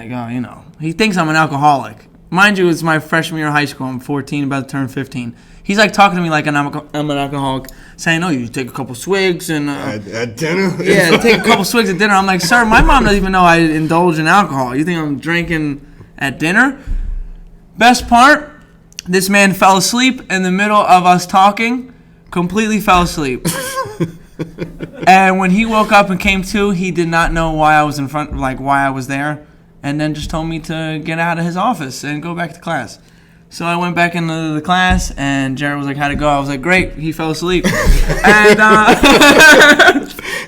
he thinks I'm an alcoholic. Mind you, it's my freshman year of high school. I'm 14, about to turn 15. He's like talking to me like I'm an alcoholic, saying, "Oh, you take a couple swigs and at dinner." Yeah, take a couple swigs at dinner. I'm like, "Sir, my mom doesn't even know I indulge in alcohol. You think I'm drinking at dinner?" Best part, this man fell asleep in the middle of us talking. Completely fell asleep. And when he woke up and came to, he did not know why I was in front, like why I was there, and then just told me to get out of his office and go back to class. So I went back into the class, and Jarrett was like, "How'd it go?" I was like, "Great." He fell asleep. And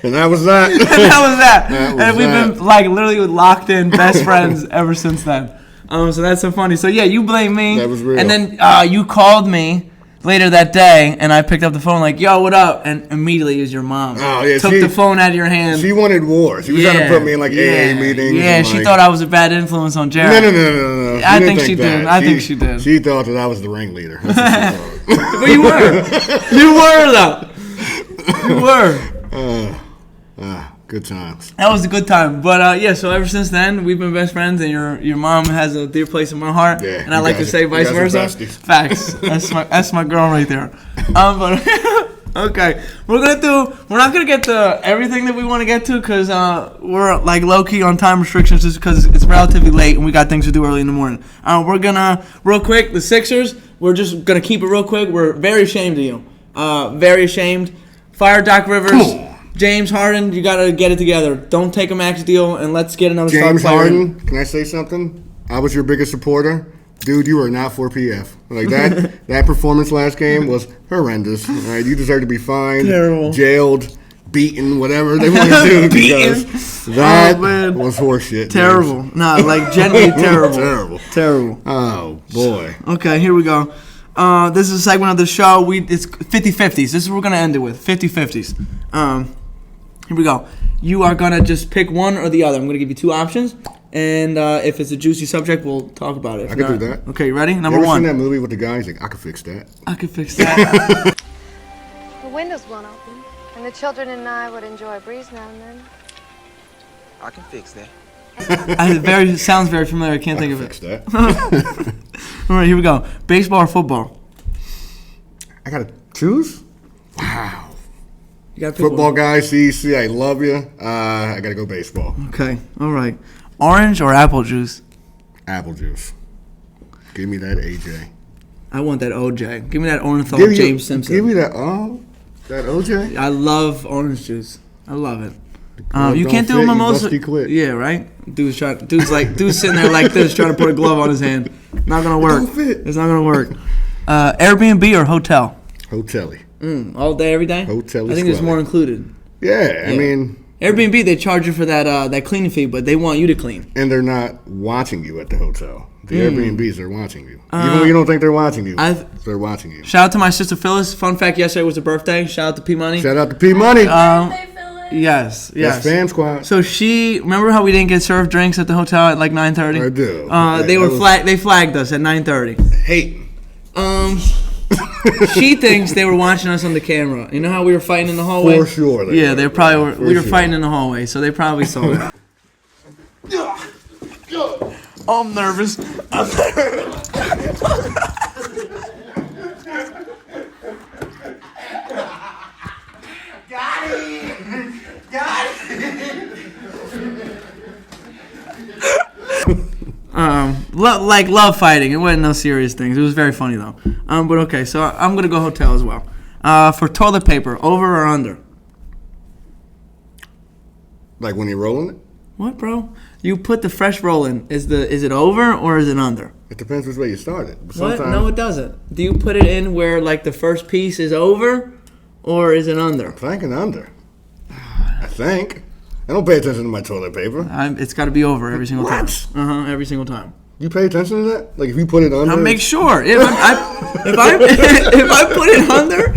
and that was that. And we've been like literally locked in best friends ever since then. So that's so funny. So yeah, you blame me. That was real. And then you called me later that day, and I picked up the phone like, "Yo, what up?" And immediately it was your mom. Oh, yeah, Took the phone out of your hand. She wanted war. She was trying to put me in like AA meetings. Yeah, she thought I was a bad influence on Jarrett. No. I think she did. I think she did. She thought that I was the ringleader. That's what she thought. But you were. You were, though. You were. Good times. That was a good time. But, yeah, so ever since then, we've been best friends, and your mom has a dear place in my heart. Yeah, and I like to say vice versa. Facts. That's my girl right there. But okay. We're not going to get to everything that we want to get to because we're, like, low-key on time restrictions just because it's relatively late and we got things to do early in the morning. We're going to, real quick, the Sixers, we're just going to keep it real quick. We're very ashamed of you. Very ashamed. Fire Doc Rivers. James Harden, you got to get it together. Don't take a max deal, and let's get another star player. James Harden, can I say something? I was your biggest supporter. Dude, you are not for PF. Like that performance last game was horrendous. All right, you deserve to be fined, terrible, jailed, beaten, whatever they want to do. Because that was horseshit. Terrible. James. No, like genuinely terrible. Oh, boy. Okay, here we go. This is a segment of the show. It's 50-50s. This is what we're going to end it with, 50-50s. Here we go. You are going to just pick one or the other. I'm going to give you two options, and if it's a juicy subject, we'll talk about it. I can do that. Okay, you ready? Number you ever one. Seen that movie with the guy? He's like, I can fix that. I can fix that. The windows won't open, and the children and I would enjoy a breeze now and then. I can fix that. Sounds very familiar. I can't think of it. Fix that. All right, here we go. Baseball or football? I got to choose? Wow. You got football guy, CEC, I love you. I got to go baseball. Okay, all right. Orange or apple juice? Apple juice. Give me that AJ. I want that OJ. Give me that Orenthal James Simpson. Give me that OJ. I love orange juice. I love it. You can't do a mimosa. Yeah, right. Dude's sitting there like this, trying to put a glove on his hand. Not gonna work. It's not gonna work. Airbnb or hotel? Hotelly. All day, every day. Hotelly. I think there's more included. Yeah, I mean. Airbnb, they charge you for that cleaning fee, but they want you to clean. And they're not watching you at the hotel. The Airbnbs are watching you. Even when you don't think they're watching you, they're watching you. Shout out to my sister Phyllis. Fun fact, yesterday was her birthday. Shout out to P Money. Shout out to P Money. Yes. That's Fan Squad. So remember how we didn't get served drinks at the hotel at like 9:30? I do. They flagged us at 9:30. Hate. She thinks they were watching us on the camera. You know how we were fighting in the hallway? For sure. They probably were. We were fighting in the hallway, so they probably saw it. Oh, I'm nervous. Got it. Love fighting. It wasn't no serious things. It was very funny though. But okay, so I'm gonna go hotel as well. For toilet paper, over or under? Like when you're rolling it? What, bro? You put the fresh roll in. Is it over or is it under? It depends which way you started. What? No, it doesn't. Do you put it in where like the first piece is over, or is it under? I'm thinking under. I think. I don't pay attention to my toilet paper. It's got to be over every single time. What? Every single time. You pay attention to that? Like if you put it under? I'll make sure. If I put it under,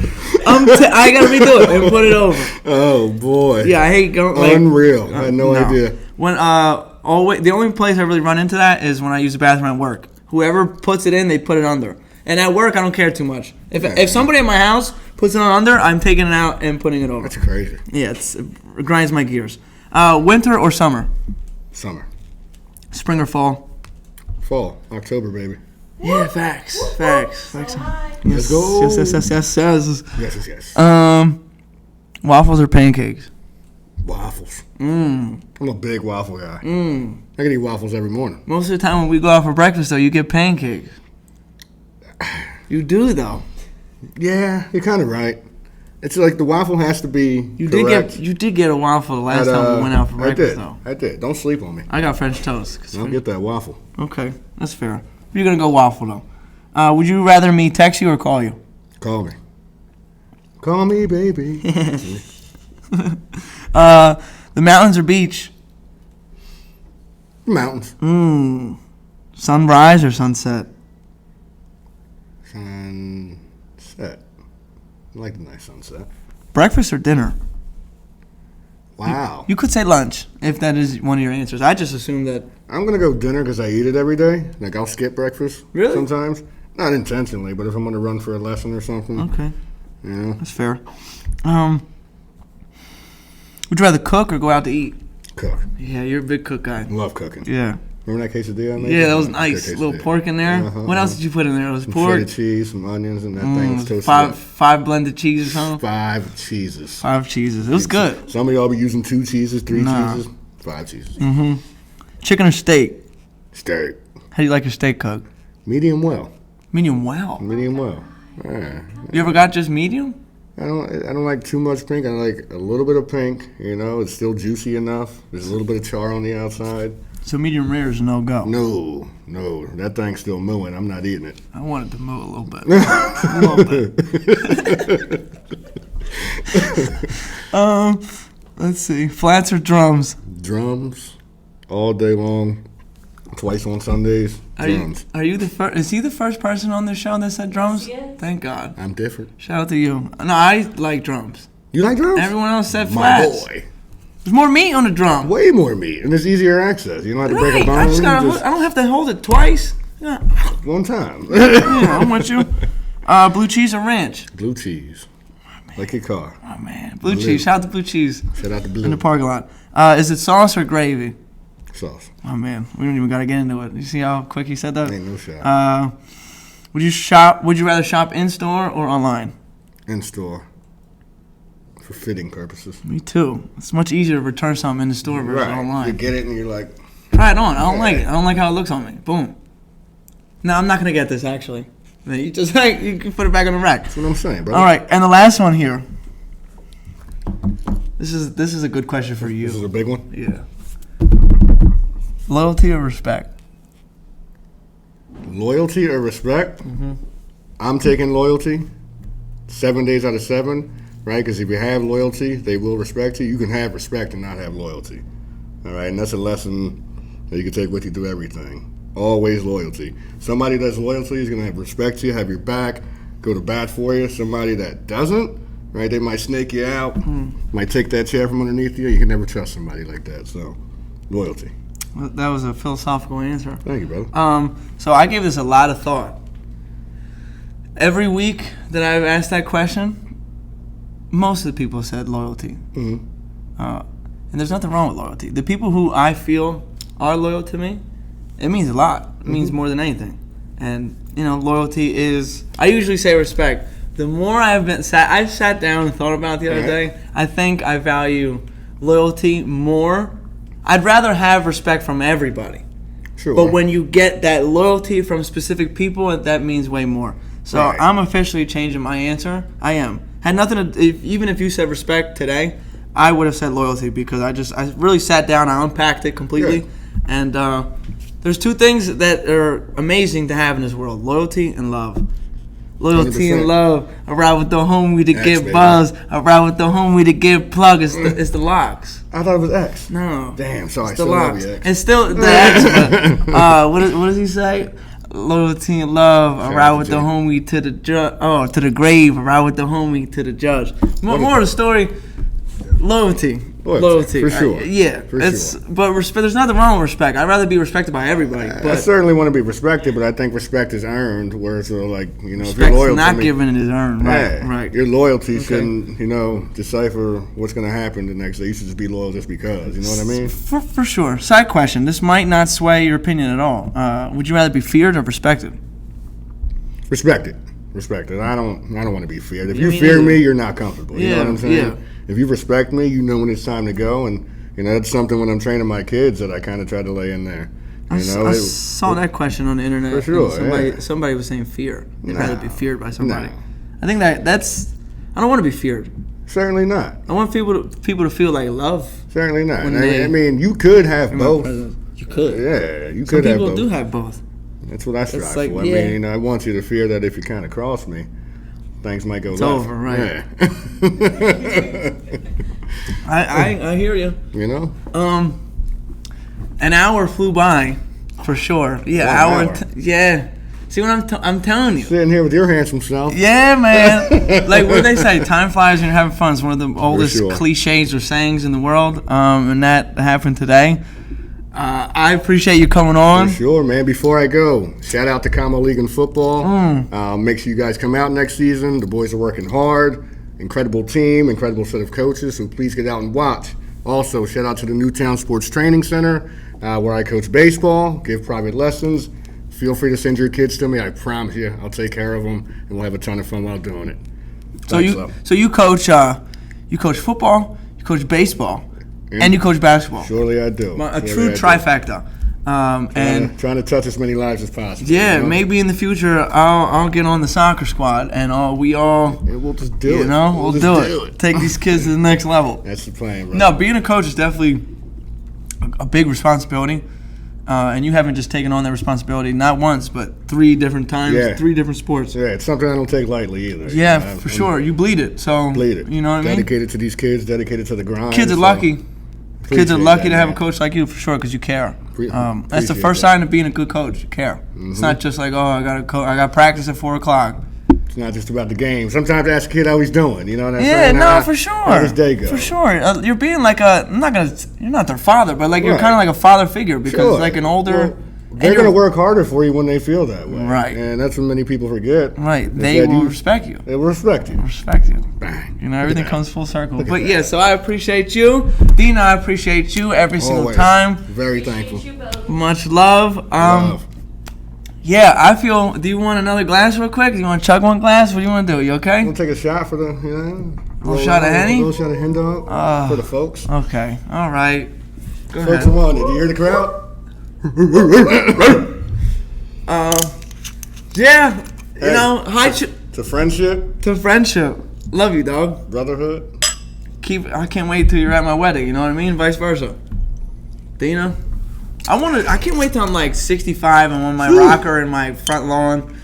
I gotta redo it and put it over. Oh boy. Yeah, I hate going. Unreal. I had no idea. When the only place I really run into that is when I use the bathroom at work. Whoever puts it in, they put it under. And at work, I don't care too much. If somebody at my house puts it on under, I'm taking it out and putting it over. That's crazy. Yeah, it grinds my gears. Winter or summer? Summer. Spring or fall? Fall, October, baby. Yeah, facts. So high. Let's go. Yes. Waffles or pancakes? Waffles. I'm a big waffle guy. I can eat waffles every morning. Most of the time when we go out for breakfast, though, you get pancakes. You do, though. Yeah, you're kind of right. It's like the waffle has to be correct. You did get a waffle the last time we went out for breakfast, though. I did. Don't sleep on me. I got French toast. Don't get that waffle. Okay, that's fair. You're gonna go waffle though. Would you rather me text you or call you? Call me. Call me, baby. The mountains or beach? Mountains. Sunrise or sunset? Sunset. I like the nice sunset. Breakfast or dinner? Wow. You could say lunch if that is one of your answers. I just assumed that. I'm going to go dinner because I eat it every day. Like, I'll skip breakfast sometimes. Not intentionally, but if I'm going to run for a lesson or something. Okay. Yeah. That's fair. Would you rather cook or go out to eat? Cook. Yeah, you're a big cook guy. Love cooking. Yeah. Remember that quesadilla I made? Yeah, that was nice. A little pork in there. What else did you put in there? It was some pork. shredded cheese, some onions, and that thing was toasted. Five blended cheeses, huh? 5 cheeses. 5 cheeses. It was good. Some of y'all be using 2 cheeses, 3 cheeses, 5 cheeses. Chicken or steak? Steak. How do you like your steak cooked? Medium well. Medium well. Medium well. Yeah. You ever got just medium? I don't like too much pink. I like a little bit of pink. You know, it's still juicy enough. There's a little bit of char on the outside. So medium rare is no go. No, that thing's still mooing. I'm not eating it. I wanted to moo a little bit. Let's see. Flats or drums? Drums, all day long. Twice on Sundays. Drums. Are you the first? Is he the first person on this show that said drums? Yes. Thank God. I'm different. Shout out to you. No, I like drums. You like drums? Everyone else said My flats. boy. There's more meat on the drum. Way more meat, and it's easier access. You don't have to break a bone. I don't have to hold it twice. Yeah, one time. yeah, I'm with you. Blue cheese or ranch? Blue cheese. Like your car. Oh man, blue cheese. Shout out to blue cheese. Shout out to blue. In the parking lot. Is it sauce or gravy? Sauce. Oh man, we don't even gotta get into it. You see how quick he said that? Ain't no shot. Would you rather shop in store or online? In store. For fitting purposes. Me too. It's much easier to return something in the store versus online. You get it and you're like, try it on. I don't like it. I don't like how it looks on me. Boom. No, I'm not gonna get this actually. You just you can put it back on the rack. That's what I'm saying, bro. All right, and the last one here. This is a good question for you. This is a big one? Yeah. Loyalty or respect? Loyalty or respect? I'm taking loyalty 7 days out of 7, right? Because if you have loyalty, they will respect you. You can have respect and not have loyalty, all right? And that's a lesson that you can take with you through everything. Always loyalty. Somebody that's loyalty is going to have respect to you, have your back, go to bat for you. Somebody that doesn't, right, they might snake you out, might take that chair from underneath you. You can never trust somebody like that. So, loyalty. That was a philosophical answer. Thank you, brother. So I gave this a lot of thought. Every week that I've asked that question, most of the people said loyalty. And there's nothing wrong with loyalty. The people who I feel are loyal to me, it means a lot. It means more than anything. And, loyalty is, I usually say respect. The more I've sat down and thought about it the other day, I think I value loyalty more. I'd rather have respect from everybody. Sure. But when you get that loyalty from specific people, that means way more. So I'm officially changing my answer. I am. Had nothing to, even if you said respect today, I would have said loyalty because I really sat down, I unpacked it completely. Good. And there's 2 things that are amazing to have in this world, loyalty and love. Loyalty 100%. and love. I ride with the homie to X, get baby. buzz. I ride with the homie to get plug. It's the locks. I thought it was X. No. Damn, sorry. It's the Still love locks. you, X. It's still the X. But, what does he say? Loyalty and love. I ride with the homie to the to the grave. I ride with the homie to the judge. More of the story. Loyalty. Loyalty. For sure. Yeah. For it's sure. But there's nothing wrong with respect. I'd rather be respected by everybody. I But certainly want to be respected, but I think respect is earned. Whereas, if you're respect's loyal not to me, given it is earned. Right. yeah, Right. your loyalty shouldn't, decipher what's going to happen the next day. You should just be loyal just because. You know what I mean? For sure. Side question. This might not sway your opinion at all. Would you rather be feared or respected? Respected. I don't want to be feared. If Yeah, you me fear neither. me, you're not comfortable. You know what I'm saying? Yeah. If you respect me, you know when it's time to go, and that's something when I'm training my kids that I kind of try to lay in there. I saw that question on the internet. For sure, and somebody was saying fear. They'd rather be feared by somebody. No. I think that's. I don't want to be feared. Certainly not. I want people to feel like love. Certainly not. When they- I mean, you could have in my both. presence. You could. Yeah, you Some could have people both. do have both. That's what I strive like, for. I yeah. mean, I want you to fear that if you kind of cross me, things might go It's left. over, right. Yeah. I hear you. An hour flew by, for sure. Yeah, One hour. Yeah. See what I'm telling you. Sitting here with your handsome self. Yeah, man. Like what they say, time flies when you're having fun. It's one of the oldest sure. cliches or sayings in the world, and that happened today. I appreciate you coming on. For sure, man. Before I go, shout out to Combo League and football. Make sure you guys come out next season. The boys are working hard. Incredible team, incredible set of coaches. So please get out and watch. Also, shout out to the Newtown Sports Training Center, where I coach baseball, give private lessons. Feel free to send your kids to me. I promise you, I'll take care of them, and we'll have a ton of fun while doing it. So Thanks, you love. so you coach football, you coach baseball, and you coach basketball. Surely I do. A Surely true I do. trifecta. And trying to touch as many lives as possible. yeah, you know? maybe in the future I'll get on the soccer squad and we all And we'll just do it. we'll just do it. Take these kids to the next level. That's the plan, bro. No, being a coach is definitely a big responsibility. And you haven't just taken on that responsibility not once, but 3 different times, Yeah. 3 different sports. Yeah, it's something I don't take lightly either. Yeah, I'm for sure. You bleed it. So Bleed it. You know what I mean? Dedicated to these kids, dedicated to the grind. Kids are so lucky. Kids are appreciate lucky that, to have a man. coach like you for sure because you care. That's the Appreciate first that. sign of being a good coach. You care. It's not just like, oh, I got practice at 4 o'clock. It's not just about the game. Sometimes I ask a kid how he's doing. You know what I'm Yeah, saying? no, for sure. How his day go? For sure. You're being like you're not their father, but like you're Right. kind of like a father figure because Sure. it's like an older. Well, they're going to work harder for you when they feel that way. Right. And that's what many people forget. Right. is They that will you- respect you. They will respect you. Respect you. Bang. Everything that. comes full circle. at But that. yeah, so I appreciate you. Dina, I appreciate you every single Always. time. Very thankful. Appreciate you both. Much love. Love. Yeah, I feel. Do you want another glass real quick? Do you want to chug one glass? What do you want to do? You okay? We'll take a shot for the, Little shot of Henny? A little shot of Hen Dog for the folks. Okay. All right. Go Folks ahead. wanted. Did you hear the crowd? Yeah. You Hey. know, hi To friendship, to friendship. Love you, dog. brotherhood. I can't wait till you're at my wedding. You know what I mean? Vice versa. Dina, I can't wait till I'm like 65 and on my rocker in my front lawn.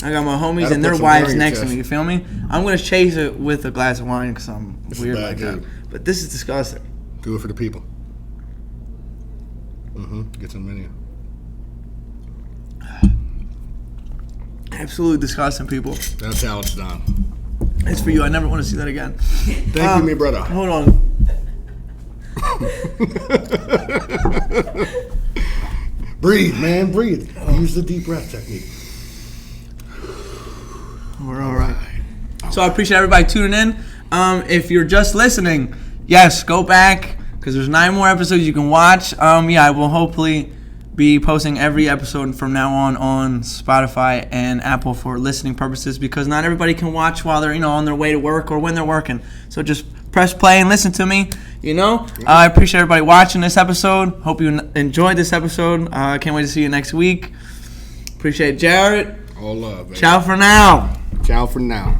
I got my homies That'll and put their some hair wives in your next to chest. me. You feel me? I'm gonna chase it with a glass of wine because I'm This is weird bad, like that. dude. But this is disgusting. Do it for the people. Get some menu. Absolutely disgusting, people. That's how it's done. It's for you. I never want to see that again. Thank you, me brother. Hold on. Breathe, man, breathe. Use the deep breath technique. We're all right. So I appreciate everybody tuning in. If you're just listening, yes, go back because there's 9 more episodes you can watch. I will hopefully be posting every episode from now on Spotify and Apple for listening purposes because not everybody can watch while they're on their way to work or when they're working. So just press play and listen to me. I appreciate everybody watching this episode. Hope you enjoyed this episode. I can't wait to see you next week. Appreciate Jarrett. All love, baby. Ciao for now. Ciao for now.